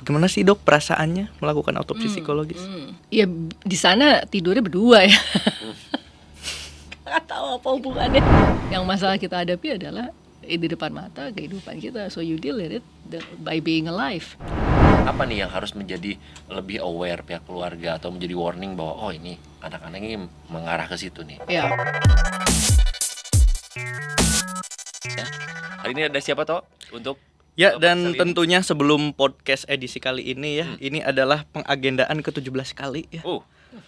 Gimana sih dok perasaannya melakukan autopsi psikologis? Ya di sana tidurnya berdua ya. Nggak tahu apa hubungannya. Yang masalah kita hadapi adalah di depan mata kehidupan kita. So you deal with it by being alive. Apa nih yang harus menjadi lebih aware pihak keluarga atau menjadi warning bahwa oh ini anak-anak ini mengarah ke situ nih? Ya. Ya. Hari ini ada siapa toh untuk Ya, dan tentunya sebelum podcast edisi kali ini ya, ini adalah pengagendaan ke-17 kali ya.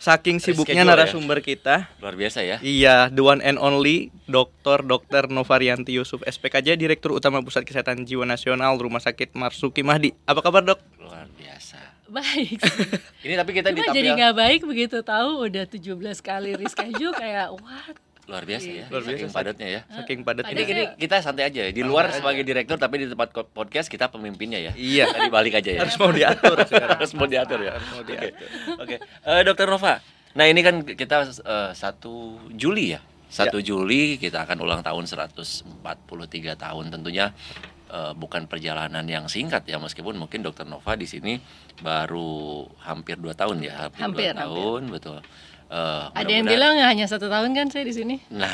Saking sibuknya narasumber kita. Luar biasa ya. Iya, the one and only Dr. Novarianti Yusuf SPKJ, Direktur Utama Pusat Kesehatan Jiwa Nasional Rumah Sakit Marzuki Mahdi. Apa kabar, Dok? Luar biasa. Baik. Ini tapi kita ditampil. Jadi nggak baik begitu tahu udah 17 kali reschedule kayak what? Luar biasa ya, saking padatnya ya. Saking padatnya. Ini kita santai aja ya. Di luar sebagai direktur, tapi di tempat podcast kita pemimpinnya ya. Iya. Kita dibalik aja ya. Harus mau diatur sekarang. Harus mau diatur ya. Oke. Dokter Nova. Nah ini kan kita 1 Juli ya. 1 Juli kita akan ulang tahun 143 tahun. Tentunya bukan perjalanan yang singkat ya, meskipun mungkin Dokter Nova di sini baru hampir 2 tahun ya. Hampir 2 tahun, betul. Ada yang bilang hanya 1 tahun kan saya di sini. Nah,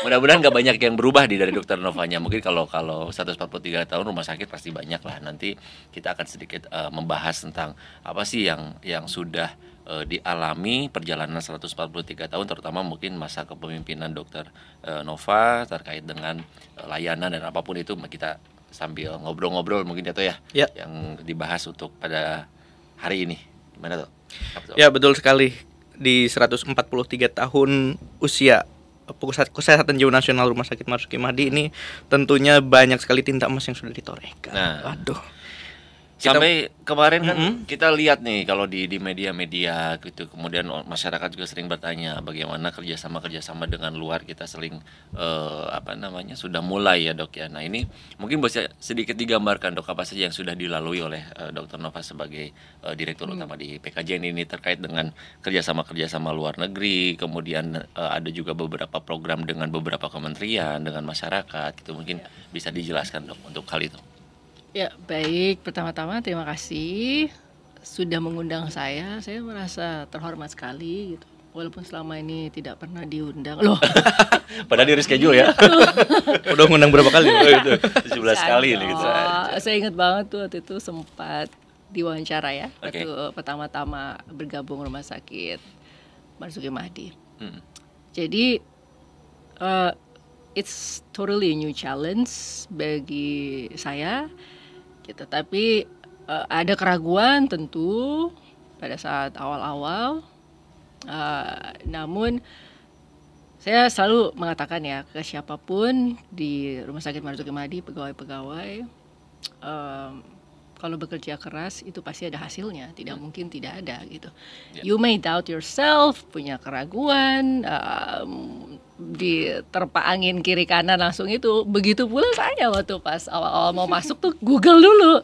mudah-mudahan nggak banyak yang berubah dari Dokter Novanya. Mungkin kalau 143 tahun rumah sakit pasti banyak lah. Nanti kita akan sedikit membahas tentang apa sih yang sudah dialami perjalanan 143 tahun, terutama mungkin masa kepemimpinan Dokter Nova terkait dengan layanan dan apapun itu. Kita sambil ngobrol-ngobrol mungkin ya yang dibahas untuk pada hari ini. Gimana tuh? Ya betul sekali. Di 143 tahun usia Pusat Kesehatan Jiwa Nasional Rumah Sakit Marzuki Mahdi ini tentunya banyak sekali tinta emas yang sudah ditorehkan. Nah, waduh. Sampai kemarin kan kita lihat nih kalau di media-media gitu, kemudian masyarakat juga sering bertanya bagaimana kerjasama dengan luar. Kita sering sudah mulai ya dok ya. Nah ini mungkin bisa sedikit digambarkan dok apa saja yang sudah dilalui oleh Dokter Nova sebagai Direktur Utama di PKJ ini terkait dengan kerjasama luar negeri. Kemudian ada juga beberapa program dengan beberapa kementerian, dengan masyarakat gitu. Mungkin bisa dijelaskan dok untuk hal itu. Ya baik, pertama-tama terima kasih sudah mengundang saya. Saya merasa terhormat sekali gitu. Walaupun selama ini tidak pernah diundang loh. Padahal di reschedule ya. Udah ngundang berapa kali? 17 kali nih gitu. Saya ingat banget tuh waktu itu sempat diwawancara ya. Okay. Waktu pertama-tama bergabung rumah sakit Marzuki Mahdi. Jadi it's totally a new challenge bagi saya. Gitu. Tapi ada keraguan tentu pada saat awal-awal. Namun saya selalu mengatakan ya ke siapapun di Rumah Sakit Marzuki Mahdi, pegawai-pegawai, kalau bekerja keras itu pasti ada hasilnya, tidak mungkin tidak ada gitu. You may doubt yourself, punya keraguan, diterpa angin kiri kanan langsung itu. Begitu pula saya waktu pas awal-awal mau masuk tuh Google dulu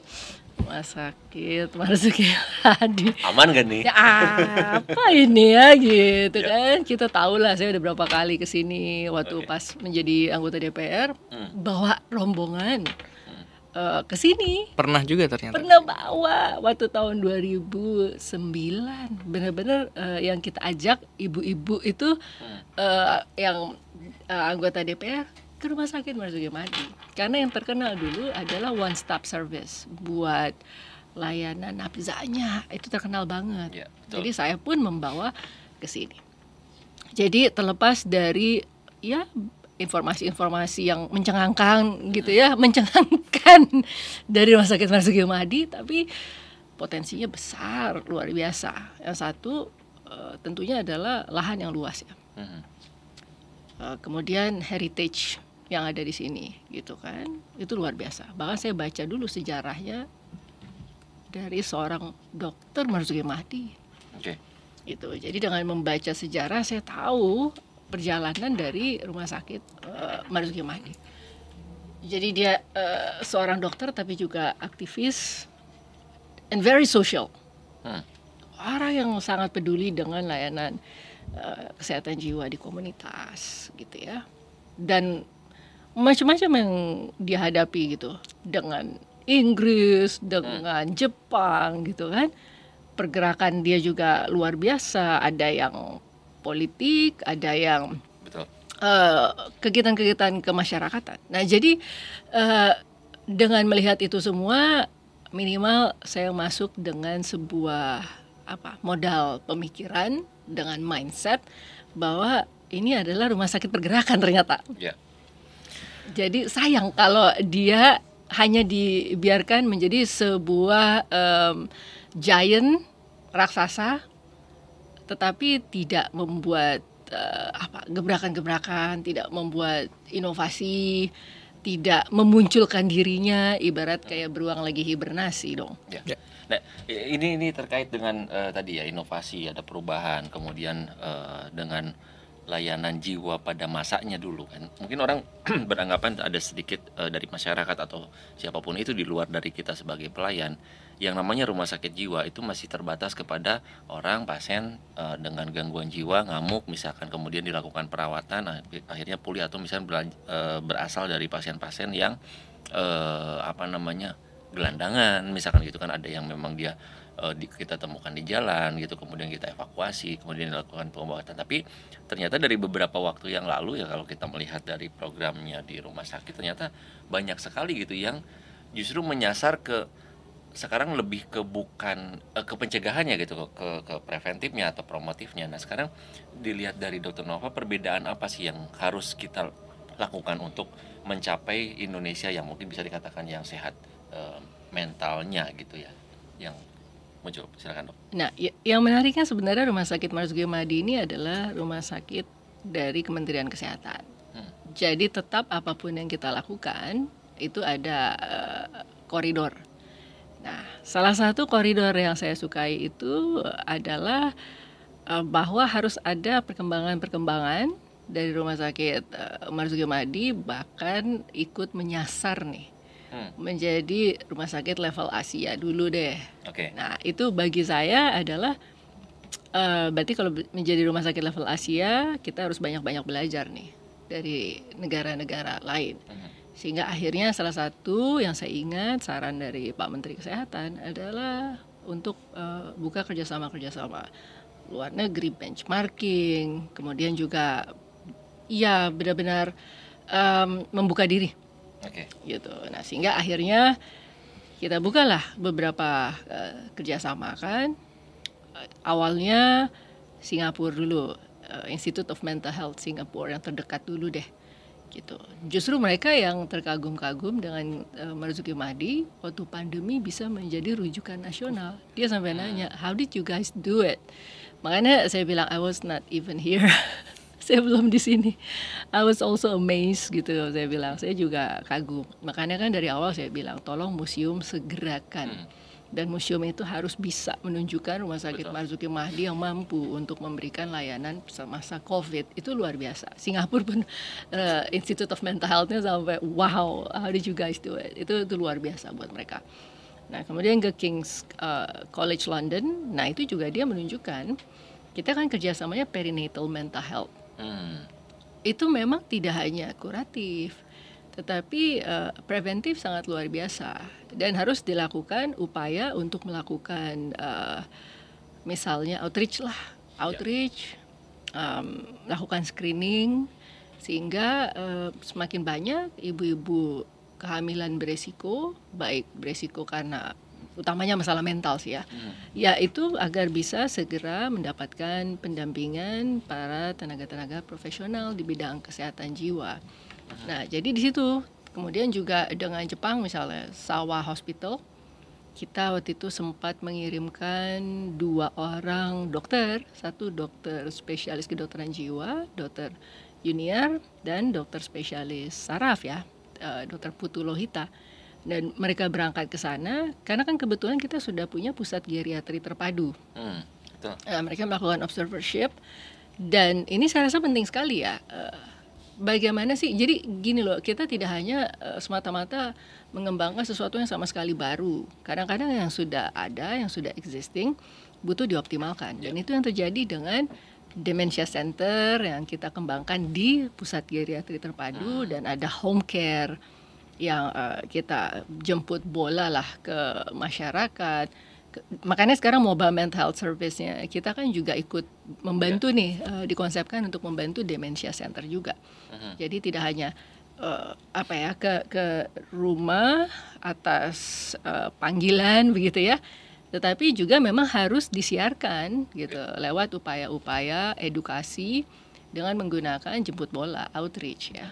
Rumah Sakit Marzuki Mahdi. Aman kan nih? Ya, apa ini ya gitu kan. Kita tahu lah, saya udah berapa kali kesini waktu pas menjadi anggota DPR bawa rombongan kesini. Pernah juga ternyata. Pernah bawa waktu tahun 2009. Benar-benar yang kita ajak ibu-ibu itu yang anggota DPR ke Rumah Sakit Marzuki Mahdi. Karena yang terkenal dulu adalah one stop service buat layanan nafzanya. Itu terkenal banget. Ya, jadi saya pun membawa ke sini. Jadi terlepas dari ya informasi-informasi yang mencengangkan gitu ya, mencengangkan dari Rumah Sakit Marzuki Mahdi, tapi potensinya besar, luar biasa. Yang satu tentunya adalah lahan yang luas ya. Kemudian heritage yang ada di sini gitu kan, itu luar biasa. Bahkan saya baca dulu sejarahnya dari seorang dokter Marzuki Mahdi. Gitu. Jadi dengan membaca sejarah saya tahu perjalanan dari Rumah Sakit Marzuki Mahdi. Jadi dia seorang dokter tapi juga aktivis and very social. Orang yang sangat peduli dengan layanan kesehatan jiwa di komunitas gitu ya. Dan macam-macam yang dihadapi gitu dengan Inggris, dengan Jepang gitu kan. Pergerakan dia juga luar biasa, ada yang politik, ada yang kegiatan-kegiatan kemasyarakatan. Nah, jadi dengan melihat itu semua, minimal saya masuk dengan sebuah modal pemikiran, dengan mindset bahwa ini adalah rumah sakit pergerakan ternyata. Yeah. Jadi sayang kalau dia hanya dibiarkan menjadi sebuah giant raksasa, tetapi tidak membuat gebrakan-gebrakan, tidak membuat inovasi, tidak memunculkan dirinya, ibarat kayak beruang lagi hibernasi dong. Ya. Nah, ini terkait dengan tadi ya, inovasi, ada perubahan, kemudian dengan layanan jiwa pada masanya dulu kan. Mungkin orang beranggapan ada sedikit dari masyarakat atau siapapun itu di luar dari kita sebagai pelayan, yang namanya rumah sakit jiwa itu masih terbatas kepada orang pasien dengan gangguan jiwa, ngamuk misalkan, kemudian dilakukan perawatan, akhirnya pulih, atau misalnya berasal dari pasien-pasien yang gelandangan misalkan gitu kan, ada yang memang dia kita temukan di jalan gitu, kemudian kita evakuasi, kemudian dilakukan pengobatan. Tapi ternyata dari beberapa waktu yang lalu ya, kalau kita melihat dari programnya di rumah sakit, ternyata banyak sekali gitu yang justru menyasar ke sekarang lebih ke bukan ke pencegahannya gitu, ke preventifnya atau promotifnya. Nah, sekarang dilihat dari Dr. Nova, perbedaan apa sih yang harus kita lakukan untuk mencapai Indonesia yang mungkin bisa dikatakan yang sehat mentalnya gitu ya, yang muncul. Silakan, Dok. Nah, yang menariknya sebenarnya Rumah Sakit Marzuki Mahdi ini adalah rumah sakit dari Kementerian Kesehatan. Jadi tetap apapun yang kita lakukan itu ada koridor. Nah, salah satu koridor yang saya sukai itu adalah bahwa harus ada perkembangan-perkembangan dari Rumah Sakit Marzuki Mahdi, bahkan ikut menyasar nih menjadi rumah sakit level Asia dulu deh. Okay. Nah, itu bagi saya adalah berarti kalau menjadi rumah sakit level Asia, kita harus banyak-banyak belajar nih dari negara-negara lain. Sehingga akhirnya salah satu yang saya ingat saran dari Pak Menteri Kesehatan adalah untuk buka kerjasama luar negeri, benchmarking, kemudian juga ya benar-benar membuka diri. Okay. Gitu. Nah, sehingga akhirnya kita bukalah beberapa kerjasama kan. Awalnya Singapura dulu, Institute of Mental Health Singapura yang terdekat dulu deh. Gitu. Justru mereka yang terkagum-kagum dengan Marzuki Mahdi waktu pandemi bisa menjadi rujukan nasional. Dia sampai nanya, how did you guys do it? Makanya saya bilang, I was not even here. Saya belum di sini. I was also amazed gitu. Saya bilang, saya juga kagum. Makanya kan dari awal saya bilang, tolong museum segerakan. Dan museum itu harus bisa menunjukkan Rumah Sakit Marzuki Mahdi yang mampu untuk memberikan layanan semasa COVID. Itu luar biasa. Singapura pun Institute of Mental Health-nya sampai wow, how did you guys do it? Itu luar biasa buat mereka. Nah, kemudian ke King's College London. Nah, itu juga dia menunjukkan kita kan kerjasamanya perinatal mental health. Itu memang tidak hanya kuratif, tetapi preventif sangat luar biasa, dan harus dilakukan upaya untuk melakukan misalnya outreach, lakukan screening, sehingga semakin banyak ibu-ibu kehamilan beresiko, baik beresiko karena utamanya masalah mental sih ya, yaitu agar bisa segera mendapatkan pendampingan para tenaga-tenaga profesional di bidang kesehatan jiwa. Nah, jadi di situ kemudian juga dengan Jepang misalnya Sawa Hospital, kita waktu itu sempat mengirimkan 2 orang dokter, satu dokter spesialis kedokteran jiwa, dokter Yuniar, dan dokter spesialis saraf ya, dokter Putu Lohita. Dan mereka berangkat ke sana karena kan kebetulan kita sudah punya pusat geriatri terpadu. Betul. Mereka melakukan observership, dan ini saya rasa penting sekali ya. Bagaimana sih? Jadi gini loh, kita tidak hanya semata-mata mengembangkan sesuatu yang sama sekali baru. Kadang-kadang yang sudah ada, yang sudah existing, butuh dioptimalkan. Dan itu yang terjadi dengan Dementia Center yang kita kembangkan di pusat geriatri terpadu, dan ada home care. yang kita jemput bola lah ke masyarakat. Makanya sekarang mobile mental health service-nya kita kan juga ikut membantu nih, dikonsepkan untuk membantu dementia center juga. Jadi tidak hanya ke rumah atas panggilan begitu ya, tetapi juga memang harus disiarkan gitu lewat upaya-upaya edukasi dengan menggunakan jemput bola, outreach ya.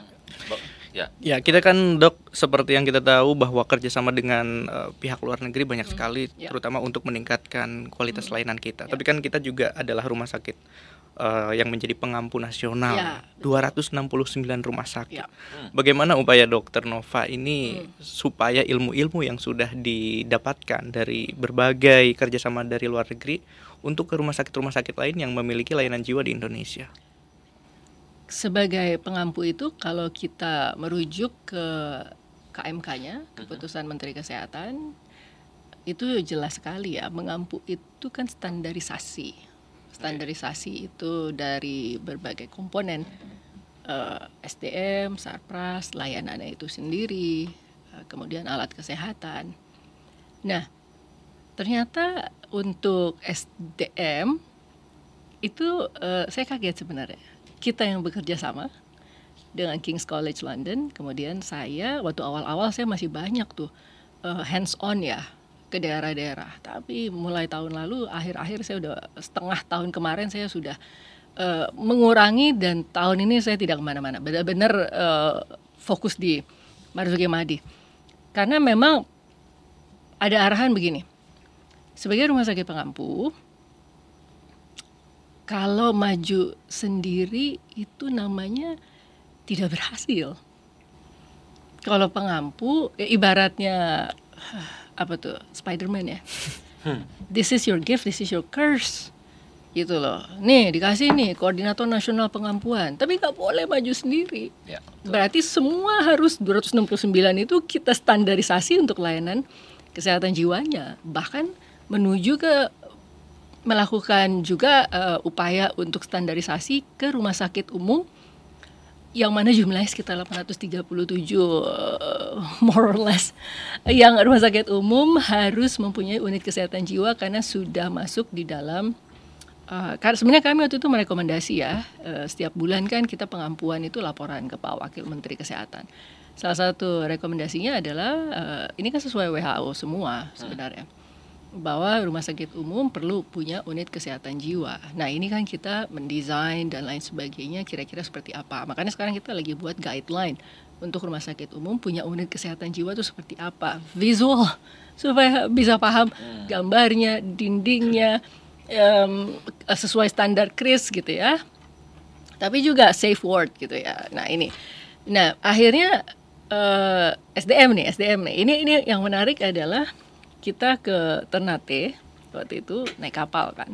Ya, kita kan Dok, seperti yang kita tahu bahwa kerjasama dengan pihak luar negeri banyak sekali, terutama untuk meningkatkan kualitas layanan kita. Tapi kan kita juga adalah rumah sakit yang menjadi pengampu nasional, 269 rumah sakit. Bagaimana upaya Dokter Nova ini supaya ilmu-ilmu yang sudah didapatkan dari berbagai kerjasama dari luar negeri untuk ke rumah sakit lain yang memiliki layanan jiwa di Indonesia? Sebagai pengampu itu, kalau kita merujuk ke KMK-nya, keputusan Menteri Kesehatan, itu jelas sekali ya, mengampu itu kan standarisasi. Standarisasi itu dari berbagai komponen, SDM, Sarpras, layanannya itu sendiri, kemudian alat kesehatan. Nah, ternyata untuk SDM itu saya kaget sebenarnya. Kita yang bekerja sama dengan King's College London, kemudian saya waktu awal-awal saya masih banyak tuh hands on ya ke daerah-daerah. Tapi mulai tahun lalu, akhir-akhir saya udah setengah tahun kemarin saya sudah mengurangi, dan tahun ini saya tidak kemana-mana, benar-benar fokus di Marzuki Mahdi. Karena memang ada arahan begini, sebagai rumah sakit pengampu, kalau maju sendiri itu namanya tidak berhasil. Kalau pengampu, ibaratnya apa tuh, Spider-Man ya. This is your gift, this is your curse. Gitu loh. Nih dikasih nih Koordinator Nasional Pengampuan, tapi nggak boleh maju sendiri. Berarti semua harus 269 itu kita standarisasi untuk layanan kesehatan jiwanya. Bahkan menuju ke melakukan juga upaya untuk standarisasi ke rumah sakit umum yang mana jumlahnya sekitar 837 more or less, yang rumah sakit umum harus mempunyai unit kesehatan jiwa karena sudah masuk di dalam karena sebenarnya kami waktu itu merekomendasi ya, setiap bulan kan kita pengampuan itu laporan ke Pak Wakil Menteri Kesehatan. Salah satu rekomendasinya adalah ini kan sesuai WHO semua sebenarnya, bahwa rumah sakit umum perlu punya unit kesehatan jiwa. Nah ini kan kita mendesain dan lain sebagainya kira-kira seperti apa. Makanya sekarang kita lagi buat guideline untuk rumah sakit umum punya unit kesehatan jiwa itu seperti apa. Visual, supaya bisa paham gambarnya, dindingnya, sesuai standar KRIS gitu ya. Tapi juga safe word gitu ya. Nah ini, nah akhirnya SDM nih. Ini yang menarik adalah kita ke Ternate waktu itu naik kapal kan,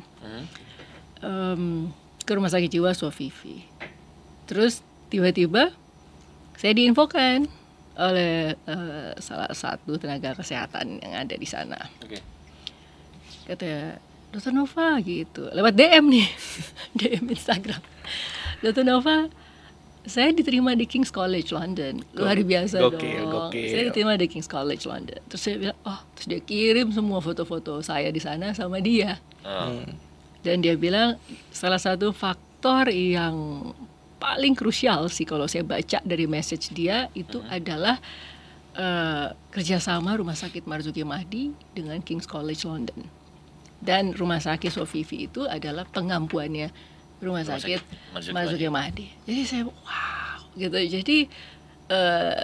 ke rumah sakit jiwa Sofifi. Terus tiba-tiba saya diinfokan oleh salah satu tenaga kesehatan yang ada di sana. Kata Dr. Nova gitu, lewat DM nih, DM Instagram. Dr. Nova, saya diterima di King's College London. Luar biasa dong. Saya diterima di King's College London. Terus saya bilang, terus dia kirim semua foto-foto saya di sana sama dia. Dan dia bilang salah satu faktor yang paling krusial sih kalau saya baca dari message dia itu adalah kerjasama Rumah Sakit Marzuki Mahdi dengan King's College London. Dan Rumah Sakit Sofifi itu adalah pengampuannya Rumah Sakit Marzuki Mahdi. Jadi saya wow gitu. Jadi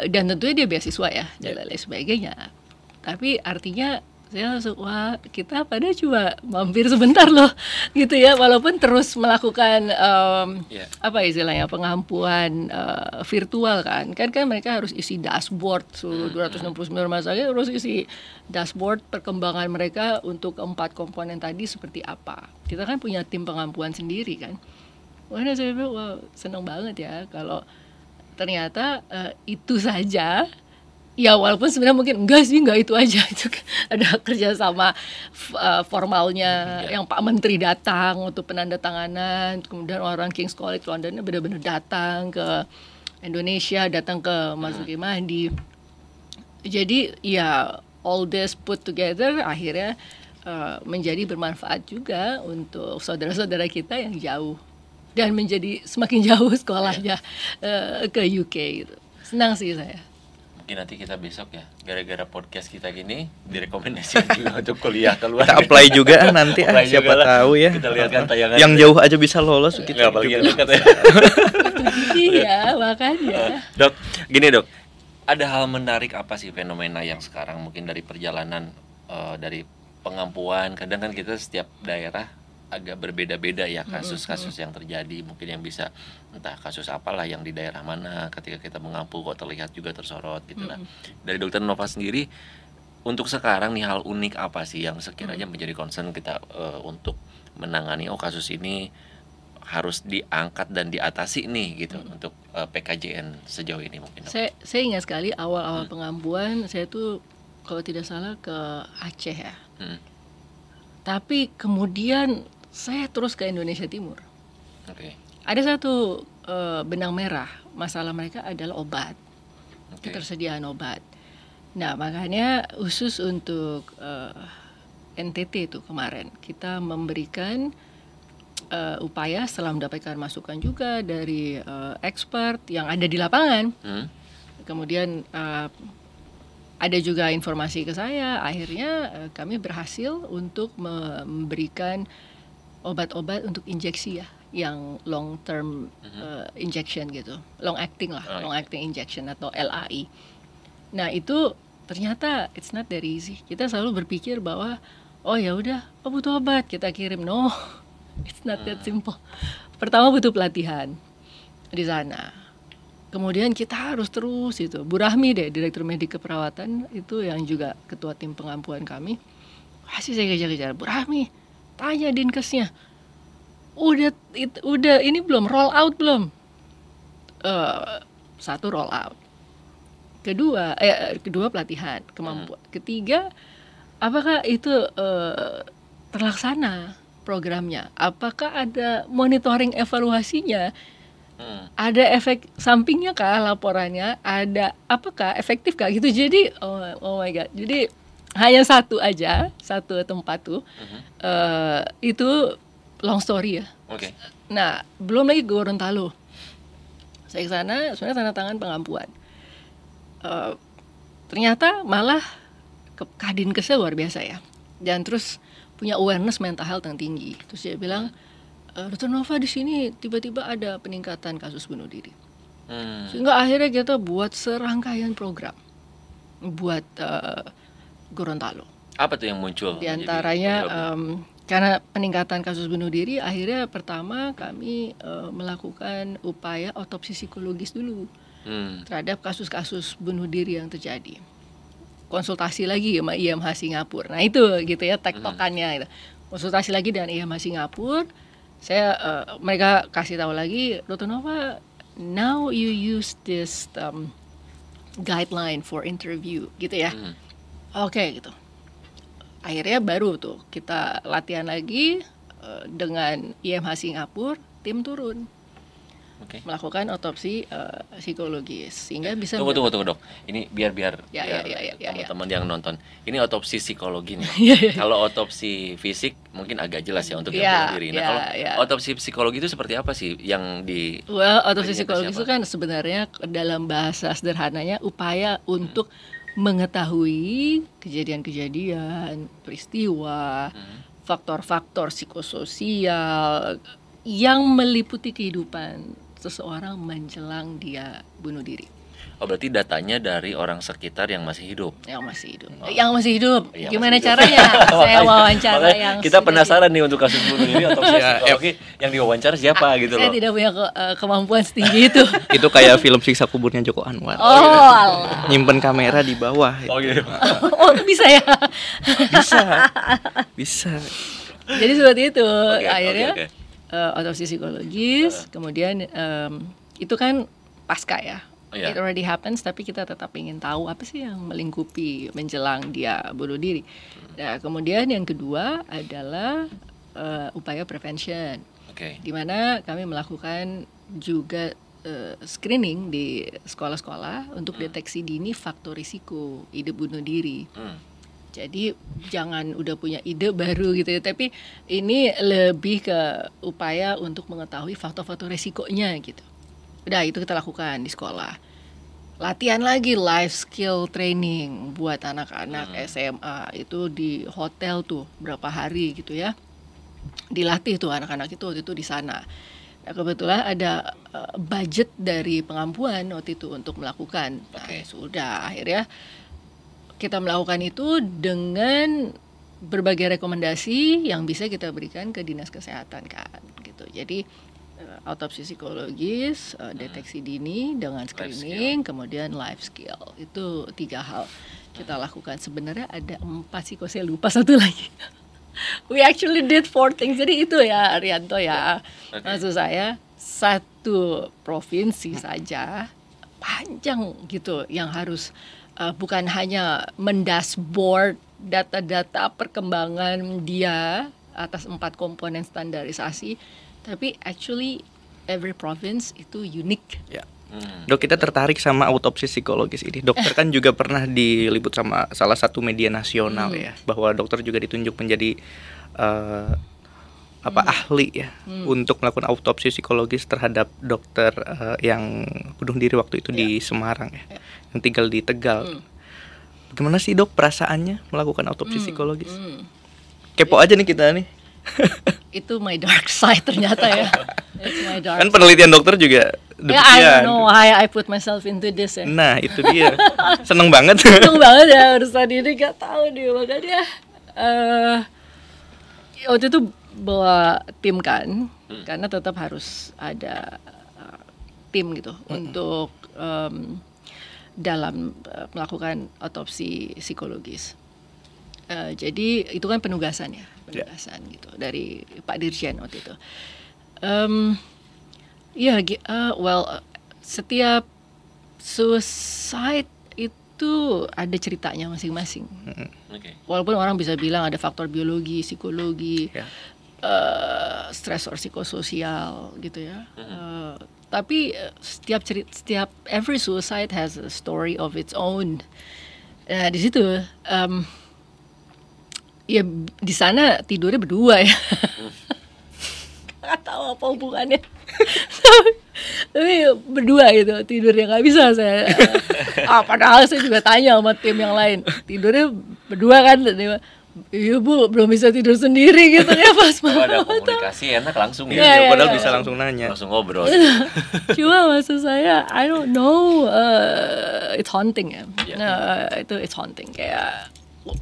dan tentunya dia beasiswa ya dan lain sebagainya. Tapi artinya saya langsung wah, kita pada cuma mampir sebentar loh gitu ya, walaupun terus melakukan apa istilahnya pengampuan virtual kan mereka harus isi dashboard seluruh 269 rumah sakit, harus isi dashboard perkembangan mereka untuk 4 komponen tadi seperti apa. Kita kan punya tim pengampuan sendiri kan. Wah, saya bilang wah senang banget ya kalau ternyata itu saja. Ya walaupun sebenarnya mungkin enggak itu aja, itu ada kerjasama formalnya yang Pak Menteri datang untuk penandatanganan, kemudian orang King's College London benar-benar datang ke Indonesia, datang ke Marzuki Mahdi. Jadi ya all this put together akhirnya menjadi bermanfaat juga untuk saudara-saudara kita yang jauh dan menjadi semakin jauh sekolahnya ke UK gitu. Senang sih saya. Mungkin nanti kita besok ya, gara-gara podcast kita gini direkomendasikan juga untuk kuliah keluar. Kita apply juga nanti siapa tahu ya. Kita lihat kan tayangan yang jauh aja bisa lolos kita. Apalagi yang dekat ya. Iya, makanya. Dok, gini Dok. Ada hal menarik apa sih fenomena yang sekarang mungkin dari perjalanan dari pengampuan, kadang kan kita setiap daerah agak berbeda-beda ya kasus-kasus yang terjadi, mungkin yang bisa entah kasus apalah yang di daerah mana ketika kita mengampu kok terlihat juga tersorot gitu lah. Dari Dokter Nova sendiri untuk sekarang nih hal unik apa sih yang sekiranya menjadi concern kita untuk menangani kasus ini harus diangkat dan diatasi nih gitu untuk PKJN sejauh ini mungkin. Saya ingat sekali awal-awal pengampuan saya tuh kalau tidak salah ke Aceh ya. Tapi kemudian saya terus ke Indonesia Timur. Ada satu benang merah, masalah mereka adalah obat, ketersediaan obat. Nah makanya khusus untuk NTT itu kemarin kita memberikan upaya setelah mendapatkan masukan juga dari expert yang ada di lapangan. Kemudian ada juga informasi ke saya, akhirnya kami berhasil untuk memberikan obat-obat untuk injeksi ya, yang long term injection gitu, long acting lah, long acting injection atau LAI. Nah itu ternyata it's not that easy. Kita selalu berpikir bahwa oh ya udah, butuh obat kita kirim. No, it's not that simple. Pertama butuh pelatihan di sana. Kemudian kita harus terus itu. Bu Rahmi deh, Direktur Medik Keperawatan itu yang juga ketua tim pengampuan kami. Masih saya kejar-kejar, Bu Rahmi, tanya Dinkesnya. Udah ini belum roll out belum? Satu roll out. Kedua pelatihan kemampuan. Ketiga, apakah itu terlaksana programnya? Apakah ada monitoring evaluasinya? Ada efek sampingnya kah laporannya? Ada apakah efektif kah gitu? Jadi oh my god. Jadi hanya satu tempat tuh itu long story ya. Nah belum lagi Gorontalo. Saya ke sana sebenarnya tanda tangan pengampuan. Ternyata malah Kadinkesnya luar biasa ya. Dan terus punya awareness mental health yang tinggi. Terus dia bilang, Dr. Nova di sini tiba-tiba ada peningkatan kasus bunuh diri. Sehingga akhirnya kita buat serangkaian program buat Gorontalo. Apa tuh yang muncul? Di antaranya karena peningkatan kasus bunuh diri, akhirnya pertama kami melakukan upaya otopsi psikologis dulu terhadap kasus-kasus bunuh diri yang terjadi. Konsultasi lagi sama IMH Singapura. Nah itu gitu ya tektokannya. Gitu. Konsultasi lagi dengan IMH Singapura. Mereka kasih tahu lagi, Dr. Nova, now you use this guideline for interview, gitu ya. Oke, gitu. Akhirnya baru tuh kita latihan lagi dengan IMH Singapura, tim turun. Melakukan otopsi psikologis sehingga bisa tunggu dok, ini biar teman-teman yang nonton ini otopsi psikologi nih. Kalau otopsi fisik mungkin agak jelas ya untuk yang bunuh diri. Nah kalau otopsi psikologi itu seperti apa sih yang di otopsi psikologi itu kan sebenarnya dalam bahasa sederhananya upaya untuk mengetahui kejadian-kejadian, peristiwa, faktor-faktor psikososial yang meliputi kehidupan seseorang menjelang dia bunuh diri. Oh berarti datanya dari orang sekitar yang masih hidup. Yang masih hidup. Gimana caranya? Saya wawancara yang kita penasaran nih untuk kasus bunuh diri otopsi psikologi yang diwawancara siapa gitu loh. Saya tidak punya kemampuan setinggi itu. Itu kayak film Siksa Kuburnya Joko Anwar. Nyimpen kamera di bawah. Gitu. Bisa ya? Bisa. Jadi seperti itu. Akhirnya otopsi psikologis, kemudian itu kan pasca ya. It already happens, tapi kita tetap ingin tahu apa sih yang melingkupi menjelang dia bunuh diri. Nah, kemudian yang kedua adalah upaya prevention, di mana kami melakukan juga screening di sekolah-sekolah untuk deteksi dini faktor risiko ide bunuh diri. Jadi jangan udah punya ide baru gitu ya, tapi ini lebih ke upaya untuk mengetahui faktor-faktor risikonya gitu. Udah itu kita lakukan di sekolah. Latihan lagi life skill training buat anak-anak SMA itu di hotel tuh berapa hari gitu ya. Dilatih tuh anak-anak itu waktu itu di sana. Nah, kebetulan ada budget dari pengampuan waktu itu untuk melakukan. Nah, sudah akhirnya kita melakukan itu dengan berbagai rekomendasi yang bisa kita berikan ke dinas kesehatan kan gitu. Jadi autopsi psikologis, deteksi dini dengan screening, kemudian life skill. Itu 3 hal kita lakukan. Sebenarnya ada 4 sih, kok saya lupa satu lagi. We actually did 4 things. Jadi itu ya Arianto ya. Maksud saya satu provinsi saja panjang gitu yang harus bukan hanya mendashboard data-data perkembangan dia atas 4 komponen standarisasi, tapi actually every province itu unik. Ya. Dok, kita tertarik sama autopsi psikologis ini. Dokter kan juga pernah diliput sama salah satu media nasional ya, bahwa dokter juga ditunjuk menjadi ahli ya untuk melakukan autopsi psikologis terhadap dokter yang bunuh diri waktu itu di Semarang ya, yang tinggal di Tegal. Gimana sih Dok perasaannya melakukan autopsi psikologis? Kepo aja nih kita nih. Itu my dark side ternyata ya. It's my dark kan penelitian dokter juga demikian. I don't know why I put myself into this ya. Nah itu dia. Seneng banget. Seneng banget ya urusan ini, gak tahu nih makanya. Waktu itu bawa tim kan, karena tetap harus ada tim gitu untuk dalam melakukan autopsi psikologis. Jadi itu kan penugasan gitu dari Pak Dirjen waktu itu. Setiap suicide itu ada ceritanya masing-masing. Walaupun orang bisa bilang ada faktor biologi, psikologi, stresor psikososial gitu ya. Tapi setiap every suicide has a story of its own. Nah di situ ya di sana tidurnya berdua ya. Nggak tahu apa hubungannya. Tapi berdua gitu tidurnya, nggak bisa saya. Padahal saya juga tanya sama tim yang lain, tidurnya berdua kan? Iya Bu, belum bisa tidur sendiri gitu ya pas malam. Ada komunikasi enak langsung ya. Padahal bisa langsung nanya, langsung ngobrol. Cuma maksud saya, I don't know, it's haunting ya. Itu it's haunting, kayak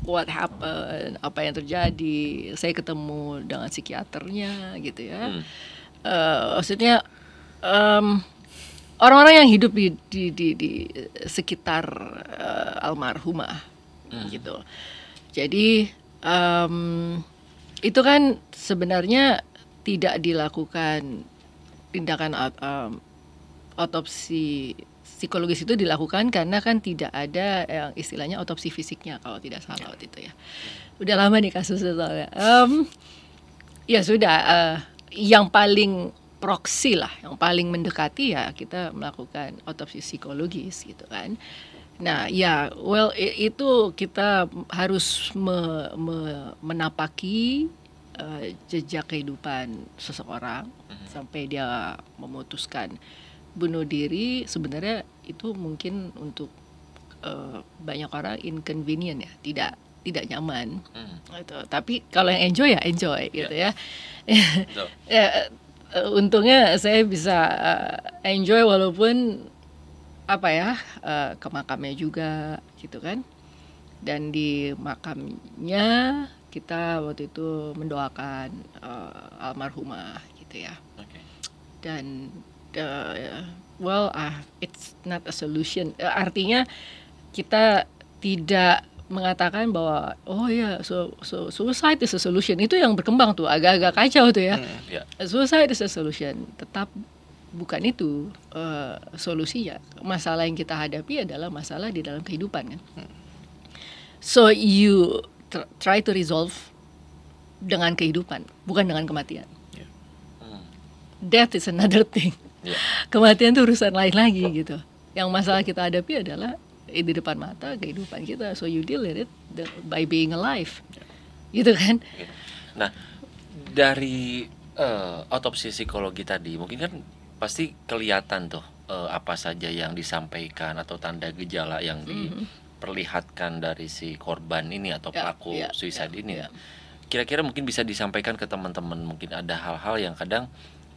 what happened, apa yang terjadi. Saya ketemu dengan psikiaternya gitu ya. Maksudnya orang-orang yang hidup di sekitar almarhumah gitu. Jadi itu kan sebenarnya tidak dilakukan tindakan autopsi psikologis, itu dilakukan karena kan tidak ada yang istilahnya autopsi fisiknya kalau tidak salah waktu itu ya. Udah lama nih kasusnya soalnya. Ya sudah, yang paling proksi lah, yang paling mendekati ya kita melakukan autopsi psikologis gitu kan. Nah ya, itu kita harus menapaki jejak kehidupan seseorang sampai dia memutuskan bunuh diri. Sebenarnya itu mungkin untuk banyak orang inconvenient ya, tidak nyaman gitu. Tapi kalau yang enjoy ya enjoy gitu ya. Untungnya saya bisa enjoy walaupun ke makamnya juga gitu kan. Dan di makamnya kita waktu itu mendoakan almarhumah gitu ya. Dan it's not a solution. Artinya kita tidak mengatakan bahwa suicide is a solution. Itu yang berkembang tuh agak-agak kacau tuh ya. Suicide is a solution. Tetap bukan itu solusinya. Masalah yang kita hadapi adalah masalah di dalam kehidupan kan. So you try to resolve dengan kehidupan, bukan dengan kematian. Death is another thing. Kematian itu urusan lain lagi gitu. Yang masalah kita hadapi adalah di depan mata kehidupan kita. So you deal with it by being alive, gitu kan? Nah, dari otopsi psikologi tadi, mungkin kan pasti kelihatan tuh apa saja yang disampaikan atau tanda gejala yang diperlihatkan dari si korban ini atau pelaku suicide ini. Kira-kira mungkin bisa disampaikan ke teman-teman. Mungkin ada hal-hal yang kadang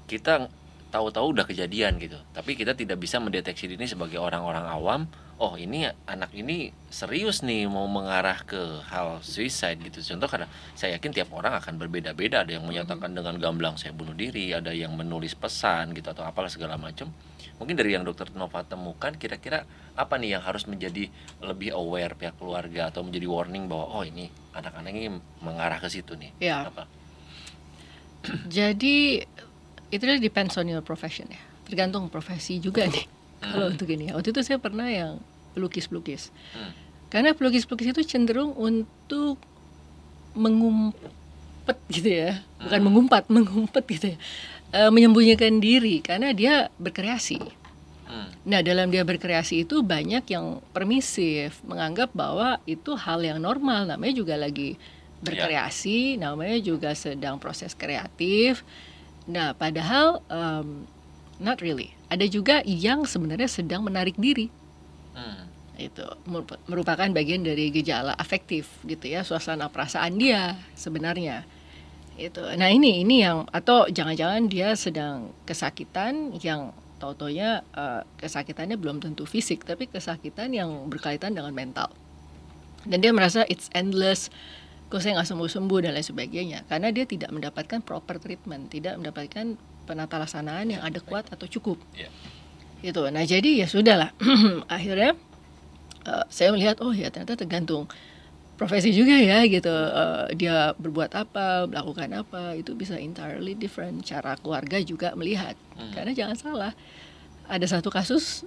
kita tahu-tahu udah kejadian gitu, tapi kita tidak bisa mendeteksi ini sebagai orang-orang awam. Oh, ini anak ini serius nih mau mengarah ke hal suicide gitu. Contoh, karena saya yakin tiap orang akan berbeda-beda. Ada yang menyatakan dengan gamblang saya bunuh diri, ada yang menulis pesan gitu atau apalah segala macam. Mungkin dari yang Dokter Nova temukan, kira-kira apa nih yang harus menjadi lebih aware pihak keluarga atau menjadi warning bahwa oh ini anak-anak ini mengarah ke situ nih. Apa? Jadi itu depends on your profession ya. Tergantung profesi juga nih. Kalau untuk ini, waktu itu saya pernah yang pelukis-pelukis. Karena pelukis-pelukis itu cenderung untuk mengumpet gitu ya, bukan mengumpet gitu ya, menyembunyikan diri karena dia berkreasi. Nah, dalam dia berkreasi itu banyak yang permisif, menganggap bahwa itu hal yang normal, namanya juga lagi berkreasi, namanya juga sedang proses kreatif. Nah, padahal not really. Ada juga yang sebenarnya sedang menarik diri. Itu merupakan bagian dari gejala afektif gitu ya, suasana perasaan dia sebenarnya. Itu. Nah, ini yang, atau jangan-jangan dia sedang kesakitan yang tau-taunya kesakitannya belum tentu fisik, tapi kesakitan yang berkaitan dengan mental. Dan dia merasa it's endless, kok saya nggak sembuh-sembuh dan lain sebagainya, karena dia tidak mendapatkan proper treatment, tidak mendapatkan penata laksanaan yang adekuat atau cukup. Gitu. Nah, jadi ya sudahlah. Akhirnya saya melihat, oh ya ternyata tergantung profesi juga ya gitu. Dia berbuat apa, melakukan apa, itu bisa entirely different. Cara keluarga juga melihat. Karena jangan salah, ada satu kasus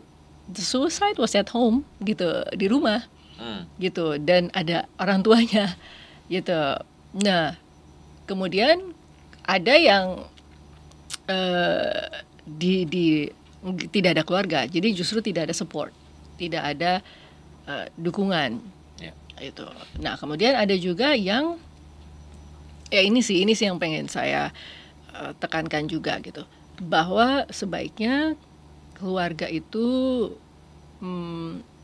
the suicide was at home gitu, di rumah. Gitu, dan ada orang tuanya gitu. Nah, kemudian ada yang tidak ada keluarga, jadi justru tidak ada support, tidak ada dukungan. Itu. Nah, kemudian ada juga yang ini sih yang pengen saya tekankan juga gitu, bahwa sebaiknya keluarga itu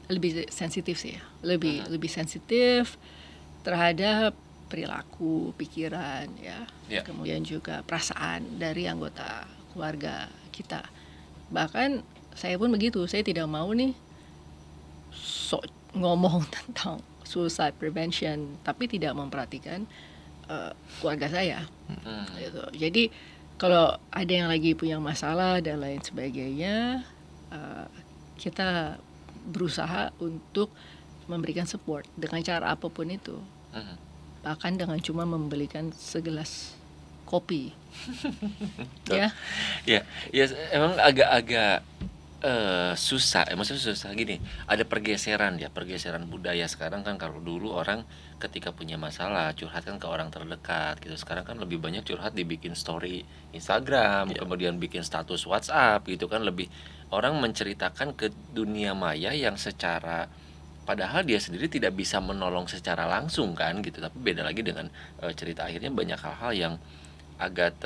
lebih sensitif sih ya, lebih sensitif terhadap perilaku, pikiran ya, kemudian juga perasaan dari anggota keluarga kita. Bahkan saya pun begitu, saya tidak mau nih ngomong tentang suicide prevention tapi tidak memperhatikan keluarga saya. Gitu. Jadi kalau ada yang lagi punya masalah dan lain sebagainya, kita berusaha untuk memberikan support dengan cara apapun itu. Bahkan dengan cuma membelikan segelas kopi. Ya, emang agak-agak susah. Maksudnya susah gini. Ada pergeseran budaya sekarang kan. Kalau dulu orang ketika punya masalah curhat kan ke orang terdekat gitu. Sekarang kan lebih banyak curhat dibikin story Instagram, kemudian bikin status WhatsApp gitu kan. Lebih orang menceritakan ke dunia maya yang secara padahal dia sendiri tidak bisa menolong secara langsung kan gitu. Tapi beda lagi dengan cerita akhirnya banyak hal-hal yang agak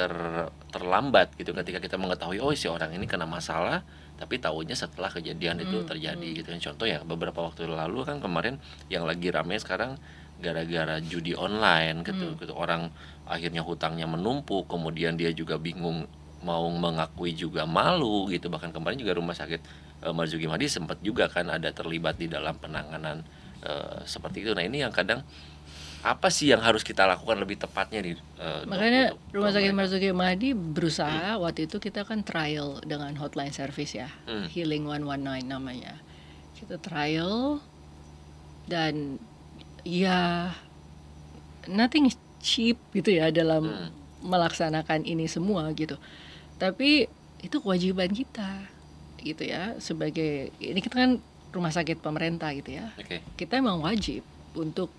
terlambat gitu ketika kita mengetahui oh si orang ini kena masalah, tapi tahunya setelah kejadian itu terjadi gitu. Contoh ya beberapa waktu lalu kan kemarin yang lagi rame sekarang gara-gara judi online gitu. Orang akhirnya hutangnya menumpuk, kemudian dia juga bingung mau mengakui juga malu gitu. Bahkan kemarin juga rumah sakit Marzuki Mahdi sempat juga kan ada terlibat di dalam penanganan seperti itu. Nah, ini yang kadang apa sih yang harus kita lakukan lebih tepatnya nih? Makanya rumah sakit Marzuki Mahdi berusaha waktu itu kita kan trial dengan hotline service ya, Healing 119 namanya. Kita trial dan ya nothing cheap gitu ya dalam melaksanakan ini semua gitu. Tapi itu kewajiban kita gitu ya, sebagai ini kita kan rumah sakit pemerintah gitu ya. Kita memang wajib untuk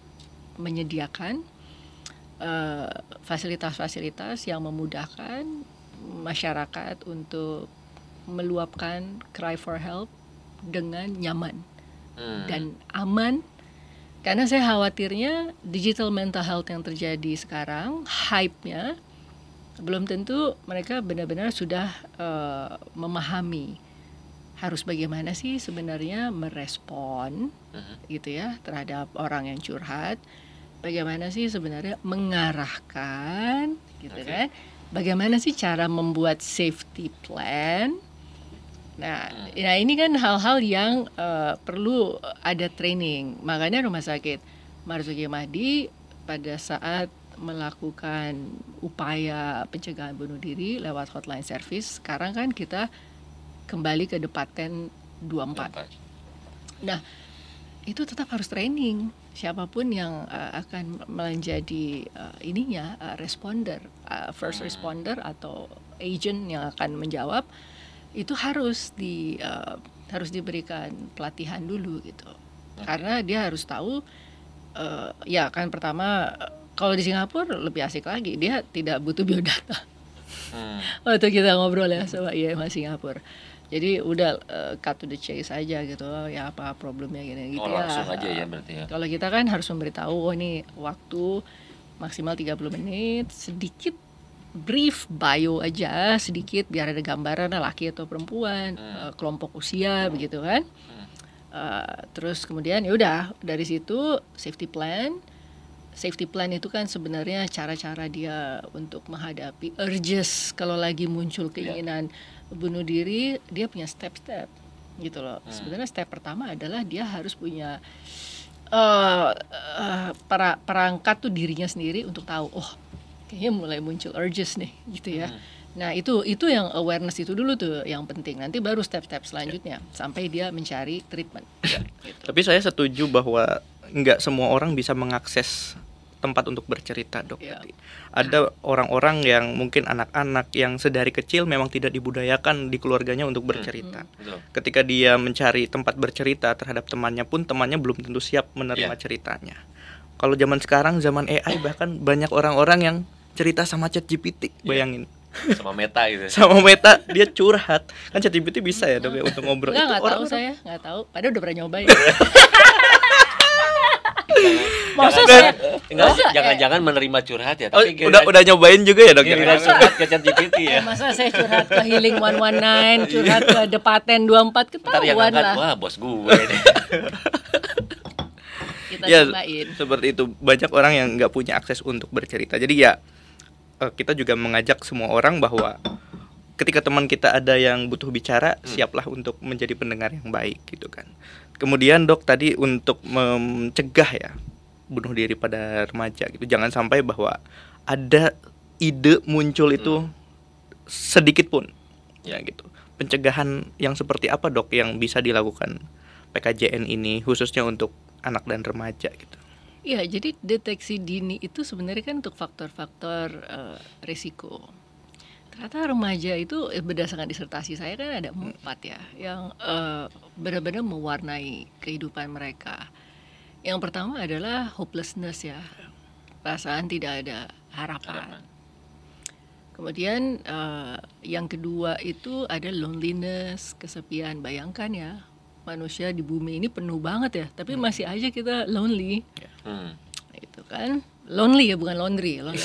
menyediakan fasilitas-fasilitas yang memudahkan masyarakat untuk meluapkan cry for help dengan nyaman dan aman. Karena saya khawatirnya digital mental health yang terjadi sekarang, hype-nya belum tentu mereka benar-benar sudah memahami harus bagaimana sih sebenarnya merespon gitu ya terhadap orang yang curhat, bagaimana sih sebenarnya mengarahkan gitu kan, bagaimana sih cara membuat safety plan. Nah ini kan hal-hal yang perlu ada training. Makanya Rumah Sakit Marzuki Mahdi pada saat melakukan upaya pencegahan bunuh diri lewat hotline service, sekarang kan kita kembali ke Departen 24. Nah, itu tetap harus training. Siapapun yang akan menjadi responder, first responder atau agent yang akan menjawab, itu harus diberikan pelatihan dulu gitu. Karena dia harus tahu ya kan pertama kalau di Singapura lebih asik lagi, dia tidak butuh biodata. Waktu kita ngobrol ya sama IMA Singapura. Jadi udah cut to the chase aja gitu, ya apa problemnya gini gitu ya. Langsung aja ya berarti ya. Kalau kita kan harus memberitahu, nih waktu maksimal 30 menit, sedikit brief bio aja, sedikit biar ada gambaran laki atau perempuan, kelompok usia begitu kan. Terus kemudian ya udah dari situ safety plan. Safety plan itu kan sebenarnya cara-cara dia untuk menghadapi urges kalau lagi muncul keinginan bunuh diri, dia punya step-step gitu loh. Sebenarnya step pertama adalah dia harus punya perangkat tuh dirinya sendiri untuk tahu, oh kayaknya mulai muncul urges nih gitu ya. Nah itu yang awareness itu dulu tuh yang penting. Nanti baru step-step selanjutnya sampai dia mencari treatment. Gitu. Tapi saya setuju bahwa nggak semua orang bisa mengakses tempat untuk bercerita, Dok. Ada orang-orang yang mungkin anak-anak yang sedari kecil memang tidak dibudayakan di keluarganya untuk bercerita. Ketika dia mencari tempat bercerita terhadap temannya pun, temannya belum tentu siap menerima ceritanya. Kalau zaman sekarang, zaman AI, bahkan banyak orang-orang yang cerita sama ChatGPT, bayangin. Sama Meta gitu. Sama Meta, dia curhat. Kan ChatGPT bisa ya, Dok, ya, untuk ngobrol. Nggak tahu saya, nggak tahu. Padahal udah pernah nyobain. Jangan menerima curhat ya, tapi udah nyobain juga ya, Dok. Curhat ke ChatGPT ya. Masa saya curhat ke Healing 119, curhat ke Departen 24, ketahuan lah. Wah, bos gue ini. Kita cobain. Seperti itu, banyak orang yang nggak punya akses untuk bercerita. Jadi ya kita juga mengajak semua orang bahwa ketika teman kita ada yang butuh bicara, siaplah untuk menjadi pendengar yang baik gitu kan. Kemudian, Dok, tadi untuk mencegah ya bunuh diri pada remaja gitu, jangan sampai bahwa ada ide muncul itu sedikit pun ya gitu. Pencegahan yang seperti apa, Dok, yang bisa dilakukan PKJN ini khususnya untuk anak dan remaja gitu? Ya, jadi deteksi dini itu sebenarnya kan untuk faktor-faktor risiko. Ternyata remaja itu berdasarkan disertasi saya kan ada 4 ya yang benar-benar mewarnai kehidupan mereka. Yang pertama adalah hopelessness ya, perasaan tidak ada harapan. Kemudian yang kedua itu ada loneliness, kesepian. Bayangkan ya, manusia di bumi ini penuh banget ya, tapi masih aja kita lonely. Itu kan lonely ya, bukan laundry, lonely.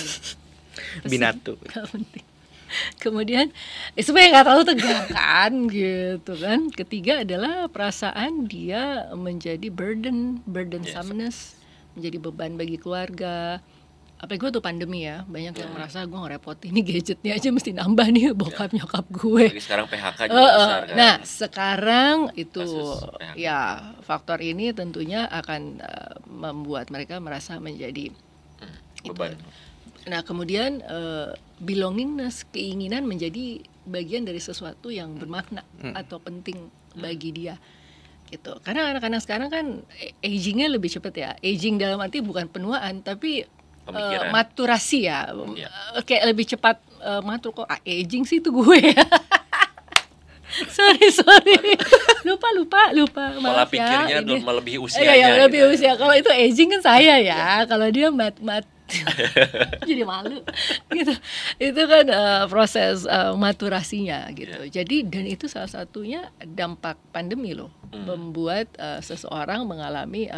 Binatu. Kemudian supaya nggak terlalu tegang kan gitu kan. Ketiga adalah perasaan dia menjadi burdensomeness, menjadi beban bagi keluarga. Apalagi gue tuh pandemi ya, banyak yang merasa gue ngerepotin nih, gadgetnya aja mesti nambah nih bokap nyokap gue. Jadi sekarang PHK juga besar kan. Nah sekarang itu ya faktor ini tentunya akan membuat mereka merasa menjadi beban. Nah kemudian belongingness, keinginan menjadi bagian dari sesuatu yang bermakna atau penting bagi dia gitu. Karena anak-anak sekarang kan agingnya lebih cepat ya. Aging dalam arti bukan penuaan tapi maturasi ya. Kayak lebih cepat matur. Kok aging sih itu gue ya. sorry lupa pola pikirnya ya, melebihi usianya. Iya, lebih usia. Kalau itu aging kan saya ya. Kalau dia jadi malu gitu. Itu kan proses maturasinya gitu. Jadi dan itu salah satunya dampak pandemi loh, membuat seseorang mengalami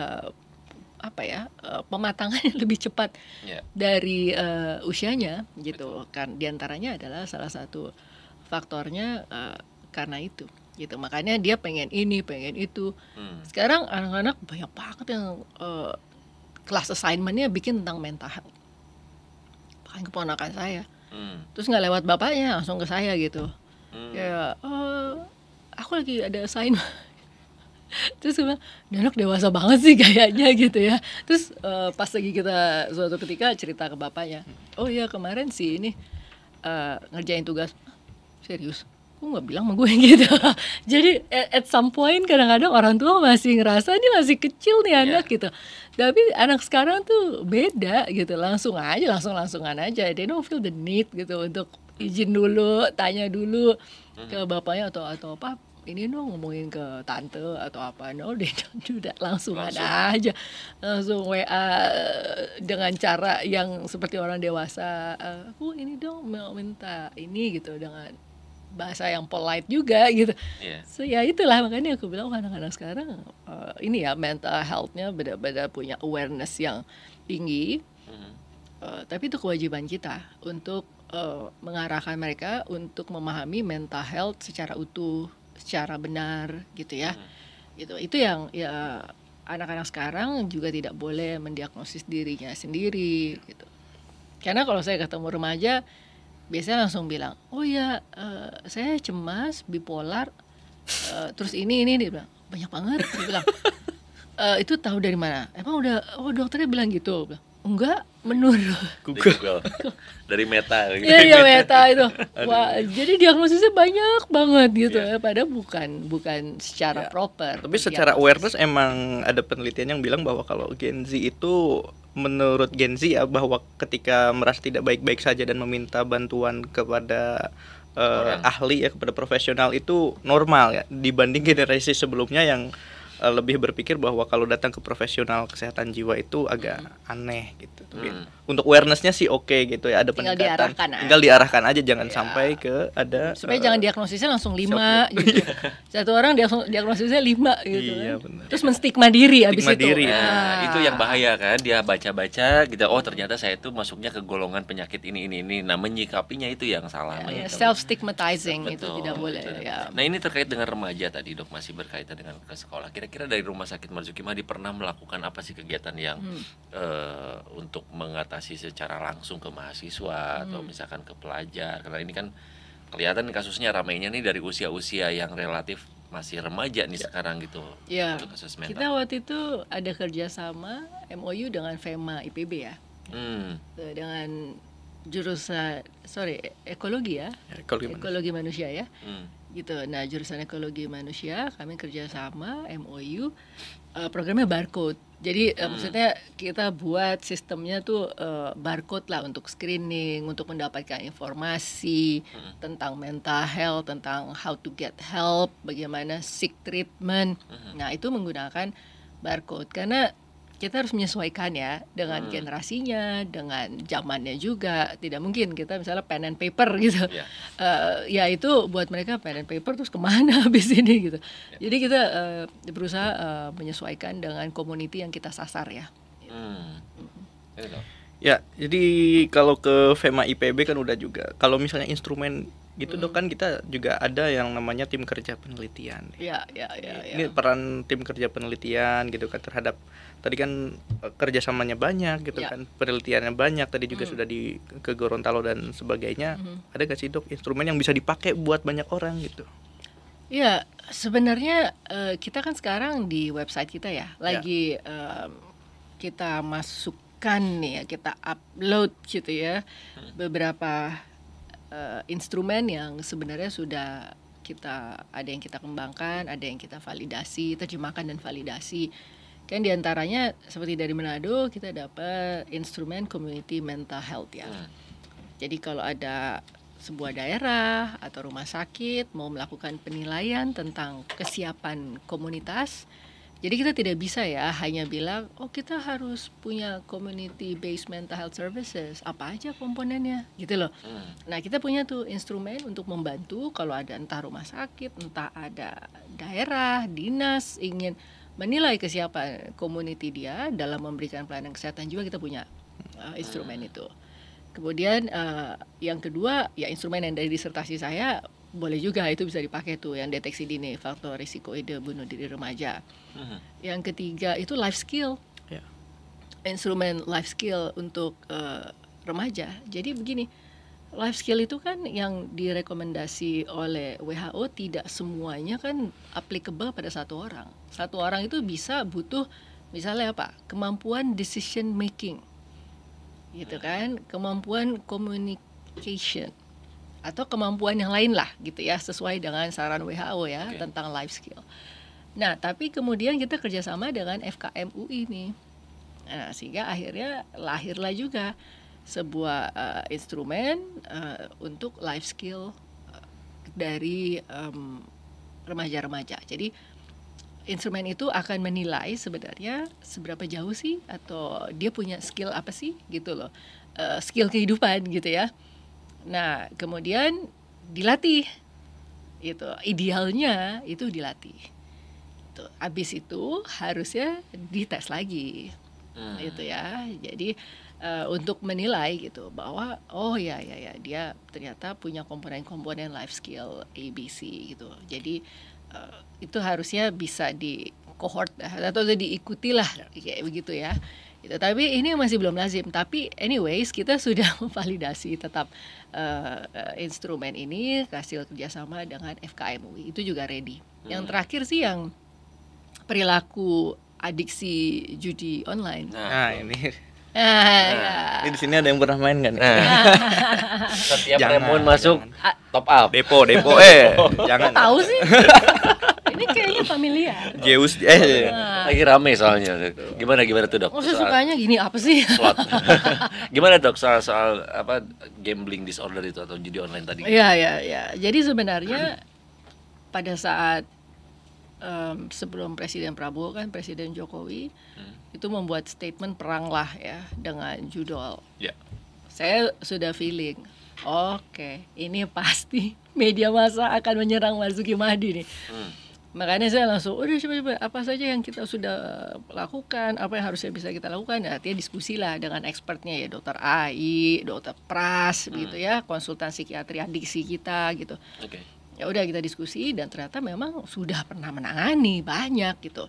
pematangan yang lebih cepat dari usianya gitu. Kan diantaranya adalah salah satu faktornya karena itu gitu. Makanya dia pengen ini, pengen itu. Sekarang anak-anak banyak banget yang kelas assignment-nya bikin tentang mental health. Bahkan keponakan saya. Terus nggak lewat bapaknya, langsung ke saya gitu. Kayak, aku lagi ada assignment. Terus gue bilang, anak dewasa banget sih kayaknya gitu ya. Terus pas lagi kita suatu ketika cerita ke bapaknya, oh iya kemarin sih ini ngerjain tugas. Serius? Aku nggak bilang sama gue gitu. Jadi at some point kadang-kadang orang tua masih ngerasa ini masih kecil nih anak gitu. Tapi anak sekarang tuh beda gitu, langsungan aja. They don't feel the need gitu untuk izin dulu, tanya dulu ke bapaknya atau apa. Ini dong ngomongin ke tante atau apa. No, they don't do that, langsung aja. Langsung WA dengan cara yang seperti orang dewasa. Aku ini dong mau minta ini gitu dengan bahasa yang polite juga gitu. So ya itulah makanya aku bilang anak-anak sekarang ini ya mental health-nya benar-benar punya awareness yang tinggi. Tapi itu kewajiban kita untuk mengarahkan mereka untuk memahami mental health secara utuh, secara benar gitu ya. Gitu. Itu yang ya anak-anak sekarang juga tidak boleh mendiagnosis dirinya sendiri gitu. Karena kalau saya ketemu remaja biasanya langsung bilang, oh ya saya cemas, bipolar, terus ini dia bilang banyak banget, dia bilang itu tahu dari mana? Emang dokternya bilang gitu? Bilang, enggak, menurut Google. Dari Meta. Iya Meta itu. Wah, jadi diagnosisnya banyak banget gitu ya, padahal bukan secara proper. Tapi secara awareness emang ada penelitian yang bilang bahwa kalau Gen Z itu menurut Gen Z ya bahwa ketika merasa tidak baik-baik saja dan meminta bantuan kepada ahli ya, kepada profesional itu normal ya, dibanding generasi sebelumnya yang lebih berpikir bahwa kalau datang ke profesional kesehatan jiwa itu agak aneh gitu. Untuk awareness-nya sih oke gitu ya, ada peningkatan. Tinggal diarahkan aja, jangan sampai ke ada supaya jangan diagnosisnya langsung 5 gitu. Satu orang diagnosisnya 5 gitu. Iya, kan. Terus menstigma diri habis itu. Itu yang bahaya kan, dia baca-baca gitu, oh ternyata saya itu masuknya ke golongan penyakit ini. Nah, menyikapinya itu yang salah. Self stigmatizing itu tidak boleh ya. Nah, ini terkait dengan remaja tadi, Dok, masih berkaitan dengan ke sekolah. Kira-kira dari Rumah Sakit Marzuki Mahdi pernah melakukan apa sih kegiatan yang untuk mengatasi secara langsung ke mahasiswa atau misalkan ke pelajar? Karena ini kan kelihatan kasusnya ramainya nih dari usia-usia yang relatif masih remaja nih sekarang gitu. Ya. Kita waktu itu ada kerjasama MOU dengan FEMA IPB ya. Dengan jurusan ekologi ya. Ekologi manusia ya. Gitu. Nah, jurusan ekologi manusia kami kerjasama MOU, programnya barcode. Jadi maksudnya kita buat sistemnya tuh barcode lah untuk screening, untuk mendapatkan informasi tentang mental health, tentang how to get help, bagaimana seek treatment. Nah, itu menggunakan barcode karena kita harus menyesuaikan ya dengan generasinya, dengan zamannya juga. Tidak mungkin kita misalnya pen and paper gitu. Ya itu buat mereka pen and paper terus kemana habis ini gitu. Jadi kita berusaha menyesuaikan dengan community yang kita sasar ya. Ya, jadi kalau ke FEMA IPB kan udah juga. Kalau misalnya instrumen gitu Dok, kan kita juga ada yang namanya tim kerja penelitian. Ini peran tim kerja penelitian gitu kan terhadap tadi kan kerjasamanya banyak gitu kan, penelitiannya banyak tadi juga sudah ke Gorontalo dan sebagainya. Ada gak sih Dok instrumen yang bisa dipakai buat banyak orang gitu? Ya, sebenarnya kita kan sekarang di website kita ya lagi kita masukkan nih ya, kita upload gitu ya beberapa instrumen yang sebenarnya sudah ada yang kita kembangkan, ada yang kita validasi, terjemahkan dan validasi. Kan diantaranya seperti dari Manado kita dapat instrumen community mental health ya. Jadi kalau ada sebuah daerah atau rumah sakit mau melakukan penilaian tentang kesiapan komunitas Jadi kita tidak bisa ya hanya bilang, oh kita harus punya community based mental health services, apa aja komponennya, gitu loh. Nah kita punya tuh instrumen untuk membantu kalau ada entah rumah sakit, entah ada daerah, dinas ingin menilai kesiapan community dia dalam memberikan pelayanan kesehatan juga kita punya instrumen itu. Kemudian yang kedua ya instrumen yang dari disertasi saya boleh juga itu bisa dipakai tuh yang deteksi dini faktor risiko ide bunuh diri remaja. Yang ketiga itu life skill, instrumen life skill untuk remaja. Jadi begini, life skill itu kan yang direkomendasi oleh WHO tidak semuanya kan applicable pada satu orang. Satu orang itu bisa butuh misalnya apa? Kemampuan decision making, gitu kan? Kemampuan communication atau kemampuan yang lain lah gitu ya sesuai dengan saran WHO ya tentang life skill. Nah tapi kemudian kita kerjasama dengan FKM UI nih, nah, sehingga akhirnya lahirlah juga sebuah instrumen untuk life skill dari remaja-remaja. Jadi instrumen itu akan menilai sebenarnya seberapa jauh sih atau dia punya skill apa sih gitu loh, skill kehidupan gitu ya. Nah, kemudian dilatih, itu idealnya itu dilatih. Tuh, habis itu harusnya dites lagi, gitu ya. Jadi untuk menilai gitu bahwa oh ya dia ternyata punya komponen-komponen life skill ABC gitu. Jadi itu harusnya bisa di cohort atau diikuti lah kayak begitu ya. Gitu. Tapi ini masih belum lazim. Tapi anyways kita sudah memvalidasi tetap instrumen ini hasil kerjasama dengan FKM UI itu juga ready. Yang terakhir sih yang perilaku adiksi judi online. Nah ini. Ya. Ini di sini ada yang pernah main kan? Setiap Remon masuk top up. Depo. Jangan. Tahu sih. Ini kayaknya familiar. Zeus Lagi rame soalnya. Gimana tuh Dok? Saya sukanya gini apa sih? Gimana Dok soal apa gambling disorder itu atau judi online tadi? Iya. Jadi sebenarnya pada saat sebelum Presiden Prabowo kan Presiden Jokowi itu membuat statement perang lah ya dengan judol. Saya sudah feeling, oke, ini pasti media massa akan menyerang Marzuki Mahdi nih. Makanya saya langsung, udah coba apa saja yang kita sudah lakukan, apa yang harusnya bisa kita lakukan. Artinya diskusi lah dengan expertnya ya, Dokter AI, Dokter Pras gitu ya, konsultan psikiatri adiksi kita gitu. Ya udah kita diskusi dan ternyata memang sudah pernah menangani banyak gitu.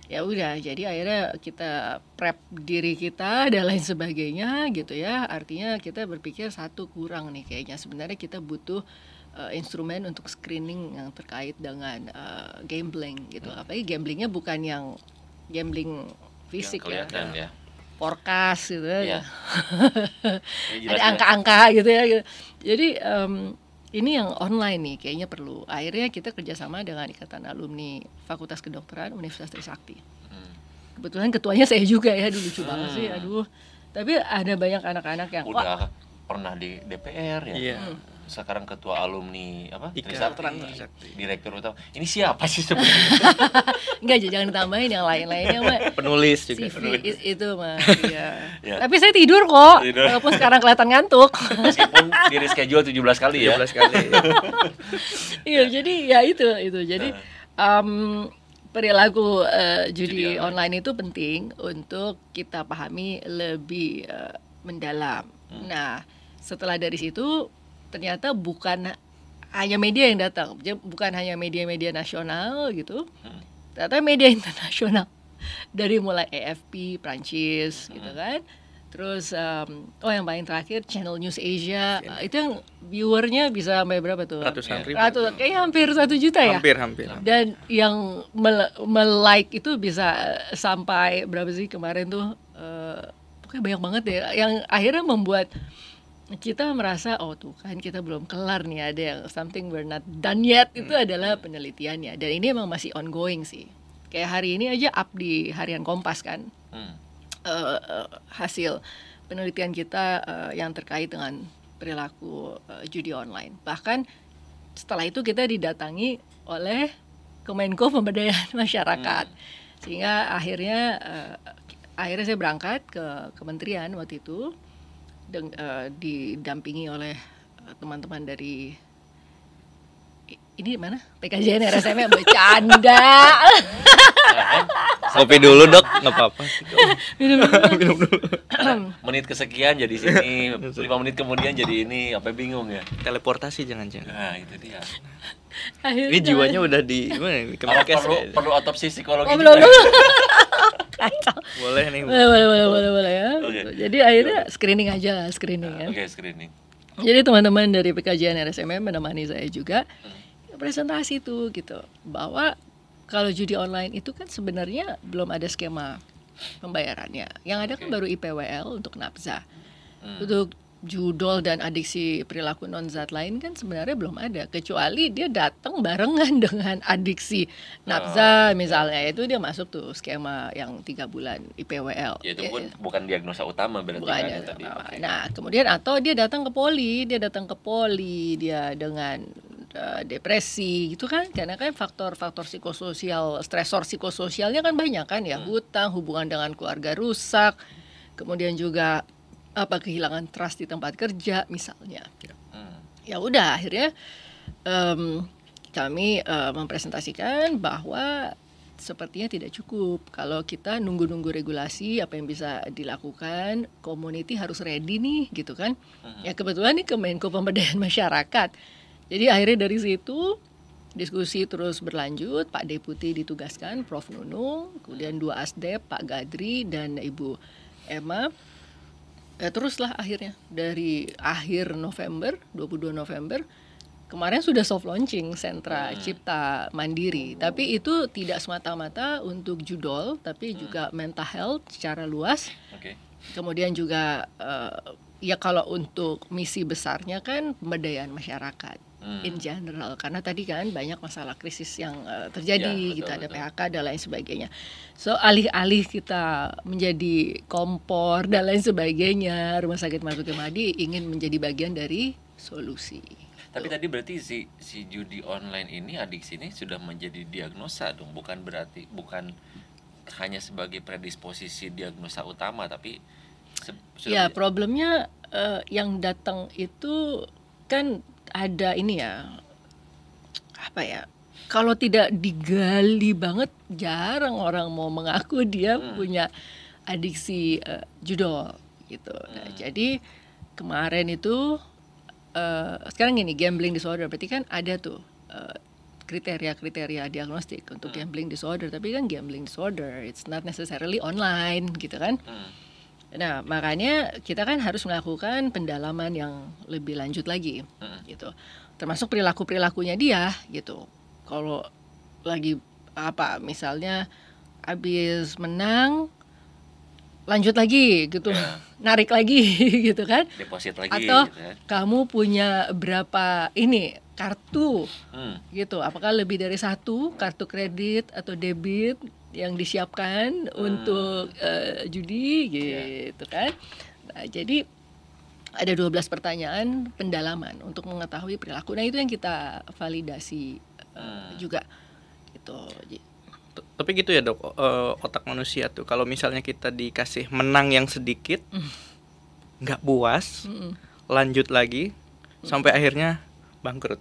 Ya udah, jadi akhirnya kita prep diri kita dan lain sebagainya gitu ya. Artinya kita berpikir satu kurang nih kayaknya. Sebenarnya kita butuh instrumen untuk screening yang terkait dengan gambling gitu. Apalagi gamblingnya bukan yang gambling fisik yang ya. Forecast gitu ya. Ada Ya, angka-angka gitu ya. Gitu. Jadi ini yang online nih kayaknya perlu. Akhirnya kita kerjasama dengan Ikatan Alumni Fakultas Kedokteran Universitas Trisakti. Kebetulan ketuanya saya juga ya, dulu lucu banget sih, aduh. Tapi ada banyak anak-anak yang udah pernah di DPR ya. Sekarang ketua alumni apa? Trisakti. Direktur utama. Ini siapa sih sebenarnya? Enggak, jangan ditambahin yang lain-lainnya mah. Penulis juga. CV itu mah. Ya. Tapi saya tidur kok. Walaupun sekarang kelihatan ngantuk. Meskipun di reschedule 17 kali ya. 17 kali. Iya, jadi ya itu. Jadi perilaku judi online itu penting untuk kita pahami lebih mendalam. Nah, setelah dari situ ternyata bukan hanya media yang datang, bukan hanya media-media nasional gitu, ternyata media internasional dari mulai AFP Prancis gitu kan, terus yang paling terakhir Channel News Asia itu yang viewernya bisa sampai berapa tuh? Ratusan ribu. Kayaknya hampir 1 juta ya. Hampir. Dan yang like itu bisa sampai berapa sih kemarin tuh? Pokoknya banyak banget ya. Yang akhirnya membuat kita merasa oh tuh kan kita belum kelar nih, ada yang something we're not done yet. Itu adalah penelitiannya dan ini emang masih ongoing sih. Kayak hari ini aja up di Harian Kompas kan hasil penelitian kita yang terkait dengan perilaku judi online. Bahkan setelah itu kita didatangi oleh Kemenko Pemberdayaan Masyarakat Sehingga akhirnya saya berangkat ke kementerian waktu itu, didampingi oleh teman-teman dari ini mana PKJN RSM, bercanda. Kopi dulu dok, nggak apa-apa. Minum dulu. Menit kesekian jadi sini, 5 menit kemudian jadi ini, apa bingung ya? Teleportasi jangan-jangan. Nah itu dia. Akhirnya ini jiwanya udah di mana? Perlu otopsi psikologi. Belum. Kacau. Boleh nih. Boleh ya. Okay. Jadi akhirnya screening aja, ya. Oke, screening. Jadi teman-teman dari PKJN RSMM menemani saya juga presentasi tuh gitu, bahwa kalau judi online itu kan sebenarnya belum ada skema pembayarannya. Yang ada kan baru IPWL untuk nafza. Untuk judol dan adiksi perilaku non zat lain kan sebenarnya belum ada, kecuali dia datang barengan dengan adiksi nafza misalnya, itu dia masuk tuh skema yang 3 bulan IPWL. Ya, itu pun bukan diagnosa utama berarti kan tadi. Nah kemudian atau dia datang ke poli, dia dengan depresi gitu kan, karena kan faktor-faktor psikososial, stresor psikososialnya kan banyak kan ya, hutang, hubungan dengan keluarga rusak, kemudian juga kehilangan trust di tempat kerja misalnya. Ya udah akhirnya kami mempresentasikan bahwa sepertinya tidak cukup kalau kita nunggu-nunggu regulasi apa yang bisa dilakukan, community harus ready nih gitu kan. Ya kebetulan nih Kemenko Pemberdayaan Masyarakat. Jadi akhirnya dari situ diskusi terus berlanjut, Pak Deputi ditugaskan, Prof Nunung, kemudian 2 Asdep, Pak Gadri dan Ibu Emma. Teruslah akhirnya dari akhir November, 22 November, kemarin sudah soft launching sentra Cipta Mandiri. Tapi itu tidak semata-mata untuk judol, tapi juga mental health secara luas. Kemudian juga ya kalau untuk misi besarnya kan pemberdayaan masyarakat in general, karena tadi kan banyak masalah krisis yang terjadi ya, betul, gitu, ada PHK dan lain sebagainya. So alih-alih kita menjadi kompor dan lain sebagainya, Rumah Sakit Marzuki Mahdi ingin menjadi bagian dari solusi. Tapi tadi berarti si judi online ini, adiksi ini sudah menjadi diagnosa dong, bukan hanya sebagai predisposisi diagnosa utama, tapi ya problemnya yang datang itu kan ada ini ya, apa ya, kalau tidak digali banget jarang orang mau mengaku dia punya adiksi judol gitu. Nah, jadi kemarin itu sekarang gini, gambling disorder berarti kan ada tuh kriteria-kriteria diagnostik untuk gambling disorder, tapi kan gambling disorder it's not necessarily online gitu kan. Nah makanya kita kan harus melakukan pendalaman yang lebih lanjut lagi gitu, termasuk perilakunya dia gitu. Kalau lagi misalnya habis menang lanjut lagi gitu, narik lagi gitu kan, deposit lagi, atau gitu ya. Kamu punya berapa ini kartu gitu, apakah lebih dari 1 kartu kredit atau debit yang disiapkan untuk judi gitu kan. Nah, jadi ada 12 pertanyaan pendalaman untuk mengetahui perilaku. Nah itu yang kita validasi juga gitu. Tapi gitu ya dok, otak manusia tuh kalau misalnya kita dikasih menang yang sedikit nggak puas, lanjut lagi sampai akhirnya bangkrut.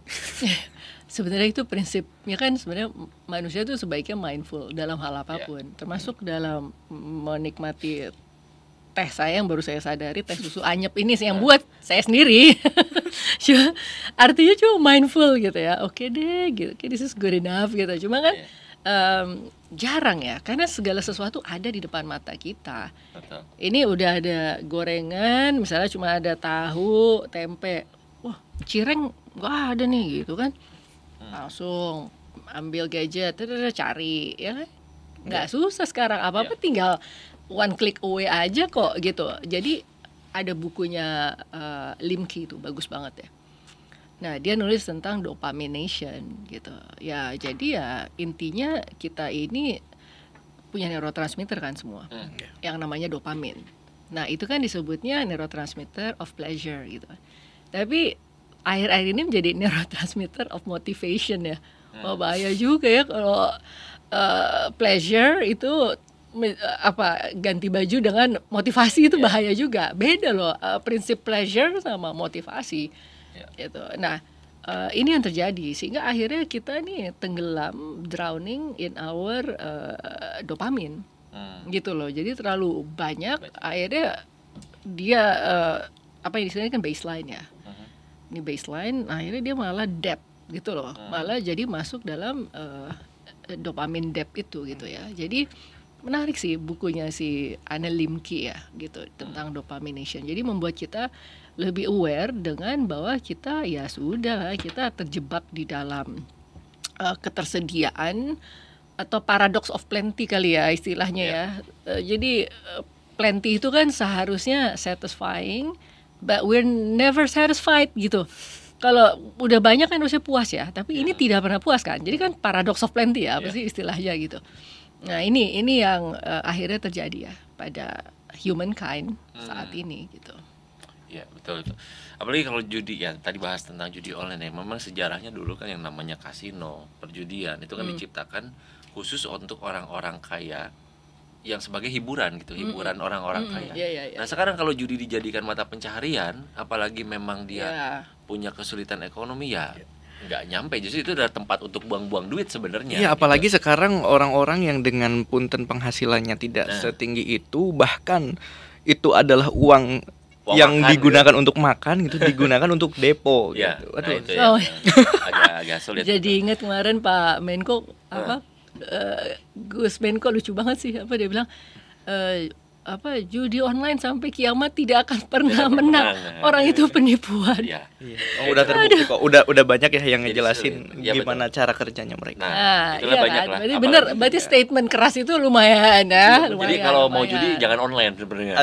Sebenarnya itu prinsipnya kan, sebenarnya manusia itu sebaiknya mindful dalam hal apapun, termasuk dalam menikmati teh saya yang baru saya sadari, teh susu anyep ini saya yang buat saya sendiri. Artinya cuma mindful gitu ya, oke deh gitu, okay, this is good enough gitu. Cuma kan jarang ya, karena segala sesuatu ada di depan mata kita. Betul. Ini udah ada gorengan, misalnya cuma ada tahu, tempe, wah cireng nggak ada nih gitu kan. Langsung ambil gadget, cari ya kan, nggak susah sekarang, apa-apa tinggal one click away aja kok gitu. Jadi ada bukunya Limke itu bagus banget ya. Nah dia nulis tentang dopamination gitu ya. Jadi ya intinya kita ini punya neurotransmitter kan semua, yang namanya dopamin. Nah itu kan disebutnya neurotransmitter of pleasure gitu. Tapi akhir-akhir ini menjadi neurotransmitter of motivation ya. Wah bahaya juga ya kalau pleasure itu ganti baju dengan motivasi itu bahaya juga. Beda loh prinsip pleasure sama motivasi. Gitu. Nah, ini yang terjadi sehingga akhirnya kita nih tenggelam, drowning in our dopamin. Gitu loh. Jadi terlalu banyak akhirnya dia apa yang istilahnya kan baseline ya. Ini baseline akhirnya dia malah debt gitu loh. Malah jadi masuk dalam dopamin debt itu gitu ya. Jadi menarik sih bukunya si Anne Limke ya gitu tentang dopamination. Jadi membuat kita lebih aware dengan bahwa kita ya sudah kita terjebak di dalam ketersediaan atau paradox of plenty kali ya istilahnya ya. Jadi plenty itu kan seharusnya satisfying, but we're never satisfied gitu. Kalau udah banyak kan harusnya puas ya, tapi ini tidak pernah puas kan. Jadi kan paradox of plenty ya, apa sih istilahnya gitu. Nah ini yang akhirnya terjadi ya pada humankind saat ini gitu. Ya betul. Apalagi kalau judi ya, tadi bahas tentang judi online ya. Memang sejarahnya dulu kan yang namanya kasino, perjudian itu kan diciptakan khusus untuk orang-orang kaya yang sebagai hiburan gitu, hiburan orang-orang kaya. Nah sekarang kalau judi dijadikan mata pencaharian, apalagi memang dia punya kesulitan ekonomi ya nggak nyampe, justru itu adalah tempat untuk buang-buang duit sebenarnya. Ya apalagi gitu. Sekarang orang-orang yang dengan punten penghasilannya tidak setinggi itu, bahkan itu adalah uang yang makan, digunakan gitu. Untuk makan gitu, digunakan untuk depo ya, gitu. Nah itu agak sulit. Jadi ingat kemarin Pak Menko Gus Menko lucu banget sih dia bilang judi online sampai kiamat tidak akan pernah menang. Orang itu penipuan. Udah terbukti kok. Udah banyak ya yang ngejelasin gimana cara kerjanya mereka. Nah, itulah banyak kan? Berarti bener, berarti statement keras itu lumayan ya. Jadi kalau mau judi jangan online sebenarnya.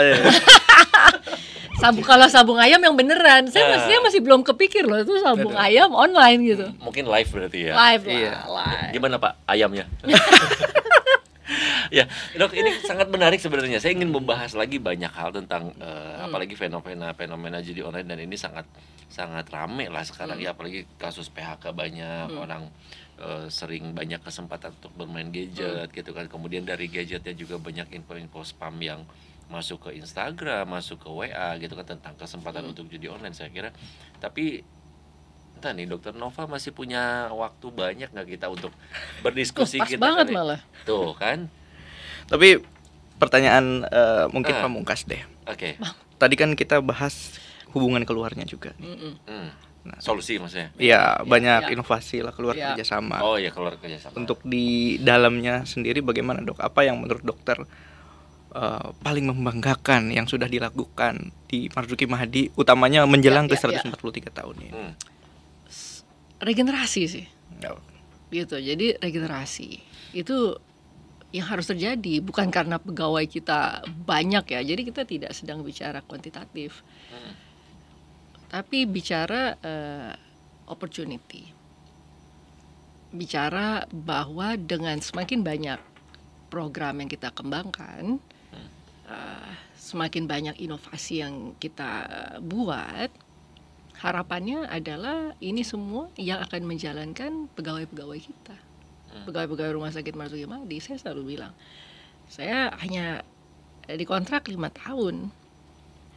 Kalau sabung ayam yang beneran, saya masih belum kepikir loh itu sabung ayam online gitu. Mungkin live berarti ya. Live. Gimana Pak ayamnya? Ya, Dok, ini sangat menarik sebenarnya. Saya ingin membahas lagi banyak hal tentang apalagi fenomena judi online, dan ini sangat rame lah sekarang ya, apalagi kasus PHK banyak orang sering banyak kesempatan untuk bermain gadget gitu kan. Kemudian dari gadgetnya juga banyak info-info spam yang masuk ke Instagram, masuk ke WA gitu kan tentang kesempatan untuk judi online saya kira. Tapi entah nih Dokter Nova masih punya waktu banyak nggak kita untuk berdiskusi pas kita banget malah. Tuh kan. Tapi pertanyaan mungkin pamungkas deh. Oke. Tadi kan kita bahas hubungan keluarnya juga. Nah, solusi maksudnya? Iya, banyak inovasi lah keluar kerjasama. Oh iya, keluar kerjasama. Untuk di dalamnya sendiri bagaimana Dok? Apa yang menurut dokter paling membanggakan yang sudah dilakukan di Marzuki Mahdi, utamanya menjelang ke 143 tahun ini? Regenerasi sih. Gitu. Jadi regenerasi itu yang harus terjadi, bukan karena pegawai kita banyak ya. Jadi kita tidak sedang bicara kuantitatif. Tapi bicara opportunity. Bicara bahwa dengan semakin banyak program yang kita kembangkan, semakin banyak inovasi yang kita buat, harapannya adalah ini semua yang akan menjalankan pegawai-pegawai kita. Pegawai-pegawai Rumah Sakit Marzuki Mahdi, saya selalu bilang, saya hanya dikontrak 5 tahun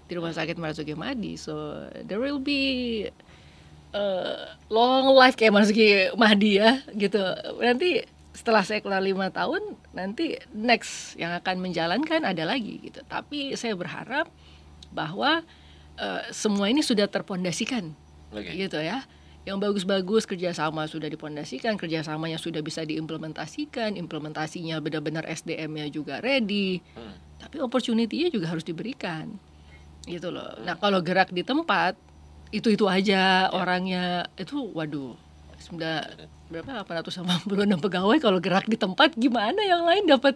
di Rumah Sakit Marzuki Mahdi, so there will be long life kayak Marzuki Mahdi ya, gitu. Nanti setelah saya keluar 5 tahun, nanti next yang akan menjalankan ada lagi gitu. Tapi saya berharap bahwa semua ini sudah terpondasikan, gitu ya. Yang bagus-bagus kerjasama sudah dipondasikan, kerjasamanya sudah bisa diimplementasikan, implementasinya benar-benar SDM-nya juga ready, tapi opportunity-nya juga harus diberikan, gitu loh. Nah kalau gerak di tempat itu aja orangnya itu, waduh, berapa 886 pegawai, kalau gerak di tempat gimana yang lain dapat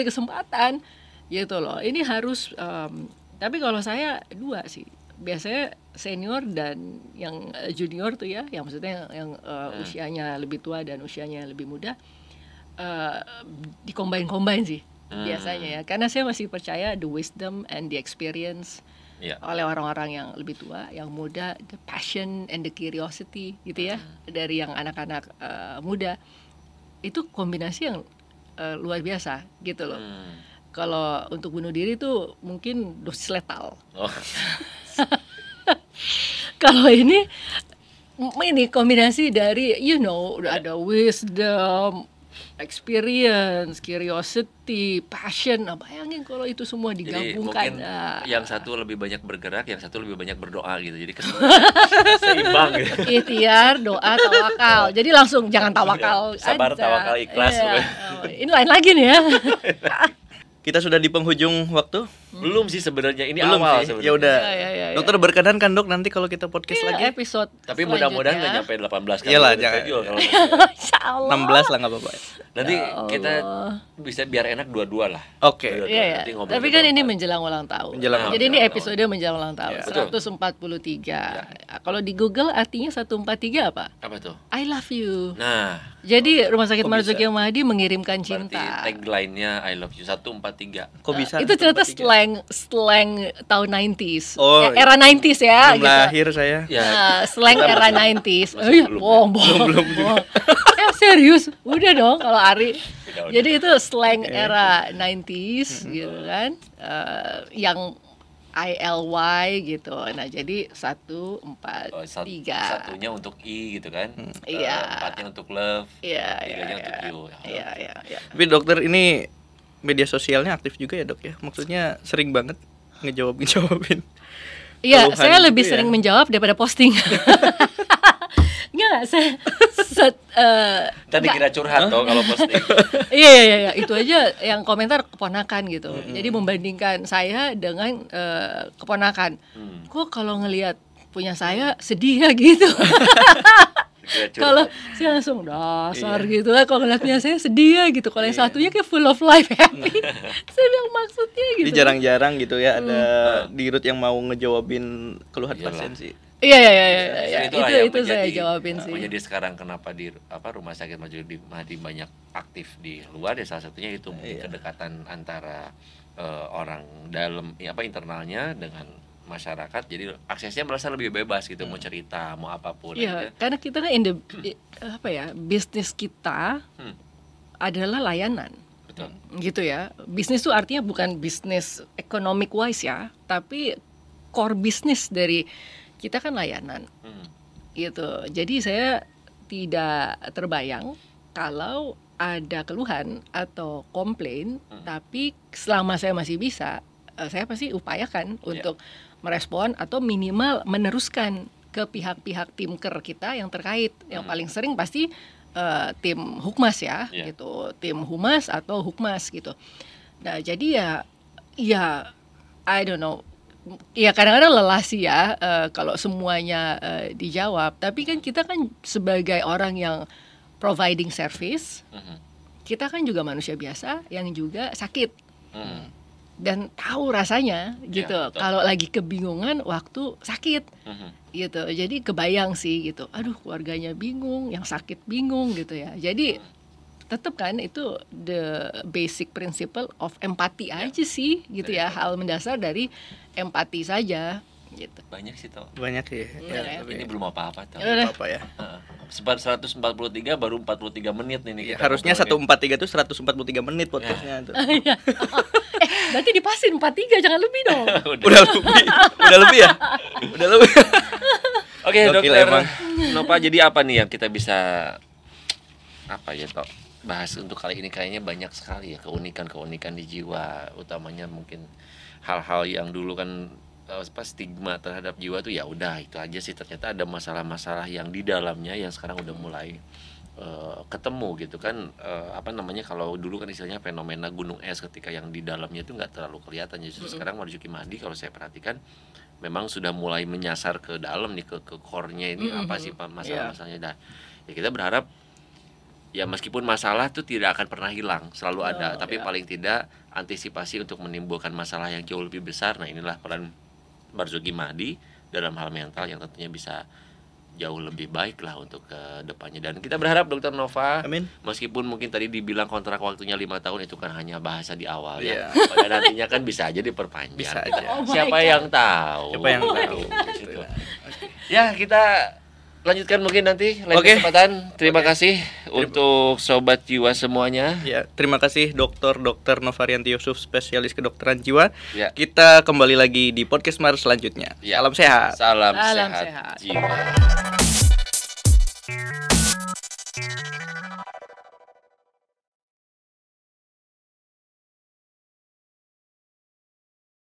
kesempatan, gitu loh. Ini harus, tapi kalau saya 2 sih. Biasanya senior dan yang junior tuh ya, yang maksudnya yang usianya lebih tua dan usianya lebih muda, dikombin sih biasanya ya, karena saya masih percaya the wisdom and the experience oleh orang-orang yang lebih tua, yang muda, the passion and the curiosity gitu ya, dari yang anak-anak muda, itu kombinasi yang luar biasa gitu loh. Kalau untuk bunuh diri tuh mungkin dosis letal. Kalau ini kombinasi dari ada wisdom, experience, curiosity, passion. Nah, bayangin kalau itu semua digabungkan. Jadi mungkin yang satu lebih banyak bergerak, yang satu lebih banyak berdoa gitu. Jadi seimbang gitu. Ikhtiar, doa, tawakal. Jadi langsung jangan tawakal. Sabar, aja. tawakal, ikhlas. Ini lain lagi nih ya. Kita sudah di penghujung waktu. Belum sih sebenarnya, ini Belum awal sih. sebenarnya. Ya udah. Ya. Dokter berkenan kan Dok nanti kalau kita podcast lagi? Episode. Tapi mudah-mudahan nggak nyampe 18 kan. Iyalah, jangan. Kalau Insyaallah. 16 lah nggak apa-apa. nanti kita bisa biar enak dua-dua lah. Oke. Iya. Tapi kan ini menjelang ulang tahun. Jadi ini episode menjelang ulang tahun. 143. Kalau di Google artinya 143 apa? Apa tuh? I love you. Nah, jadi Rumah Sakit Marzuki Mahdi mengirimkan cinta. Berarti tagline-nya I love you 143. Kok bisa? Itu ternyata slang tahun 90s. Oh, era 90s ya belum gitu. lahir saya. Ya. Slang era 90s. Belum. Serius? Udah dong kalau Ari. Udah. Jadi itu slang era 90s gitu kan. Yang ILY gitu. Nah, jadi 143. Satunya untuk I gitu kan. Iya. 4-nya untuk love. Iya. 3-nya untuk you. Iya. Tapi dokter ini media sosialnya aktif juga ya Dok ya? Maksudnya sering banget ngejawabin. Iya, keluhan saya lebih gitu ya? sering menjawab daripada posting. Enggak, saya Tadi kira curhat toh kalau posting. Iya, itu aja yang komentar keponakan gitu. Jadi membandingkan saya dengan keponakan. Kok kalau ngelihat punya saya sedih ya gitu. Kalau saya langsung dasar gitu lah, kalau ngeliatnya saya sedih ya gitu. Kalau yang satunya kayak full of life, happy. Saya bilang maksudnya gitu. Jadi jarang-jarang gitu ya ada dirut yang mau ngejawabin keluhan pasien sih. Iya. Itu saya jawabin sih. Menjadi sekarang kenapa di Rumah Sakit Marzuki Mahdi banyak aktif di luar ya, salah satunya itu mungkin kedekatan antara orang dalam internalnya dengan masyarakat, jadi aksesnya merasa lebih bebas gitu, mau cerita mau apapun. Iya, karena kita kan bisnis kita adalah layanan. Betul. Gitu ya. Bisnis itu artinya bukan bisnis economic wise ya, tapi core bisnis dari kita kan layanan. Gitu. Jadi saya tidak terbayang kalau ada keluhan atau komplain, tapi selama saya masih bisa, saya pasti upayakan untuk merespon atau minimal meneruskan ke pihak-pihak timker kita yang terkait. Yang paling sering pasti tim Hukmas ya, gitu, tim Humas atau Hukmas gitu. Nah jadi ya I don't know, ya kadang-kadang lelah sih ya kalau semuanya dijawab. Tapi kan kita kan sebagai orang yang providing service, kita kan juga manusia biasa yang juga sakit. Dan tahu rasanya gitu, kalau lagi kebingungan waktu sakit gitu. Jadi kebayang sih gitu, aduh keluarganya bingung, yang sakit bingung gitu ya. Jadi tetap kan itu the basic principle of empathy aja sih gitu ya, hal mendasar dari empati saja gitu. Banyak sih toh. Banyak sih. Ini belum apa-apa toh. Apa ya? 143 baru 43 menit nih kita. Harusnya 143 itu 143 menit podcastnya tuh. Berarti dipasin 43, jangan lebih dong. Udah lebih ya? Udah lebih. Oke, Dokter Nova, jadi apa nih yang kita bisa bahas untuk kali ini? Kayaknya banyak sekali ya keunikan di jiwa, utamanya mungkin hal-hal yang dulu kan stigma terhadap jiwa tuh ya udah itu aja sih. Ternyata ada masalah-masalah yang di dalamnya yang sekarang udah mulai ketemu gitu kan. Kalau dulu kan istilahnya fenomena gunung es, ketika yang di dalamnya itu nggak terlalu kelihatan. Justru sekarang Marzuki Mahdi kalau saya perhatikan memang sudah mulai menyasar ke dalam nih, ke core-nya ini apa sih masalah-masalahnya. Dan ya kita berharap ya meskipun masalah itu tidak akan pernah hilang, selalu ada, tapi paling tidak antisipasi untuk menimbulkan masalah yang jauh lebih besar. Nah inilah peran Marzuki Mahdi dalam hal mental yang tentunya bisa jauh lebih baik lah untuk ke depannya. Dan kita berharap Dokter Nova, amin, meskipun mungkin tadi dibilang kontrak waktunya 5 tahun itu kan hanya bahasa di awal ya, pada nantinya kan bisa aja diperpanjang. Bisa aja. Siapa yang tahu? Siapa yang tahu? Gitu. Ya kita lanjutkan mungkin nanti lain kesempatan. Terima kasih untuk sobat jiwa semuanya. Ya, terima kasih Dr. Novarianti Yusuf, spesialis kedokteran jiwa. Ya. Kita kembali lagi di podcast Mars selanjutnya. Ya. Salam sehat. Salam sehat jiwa.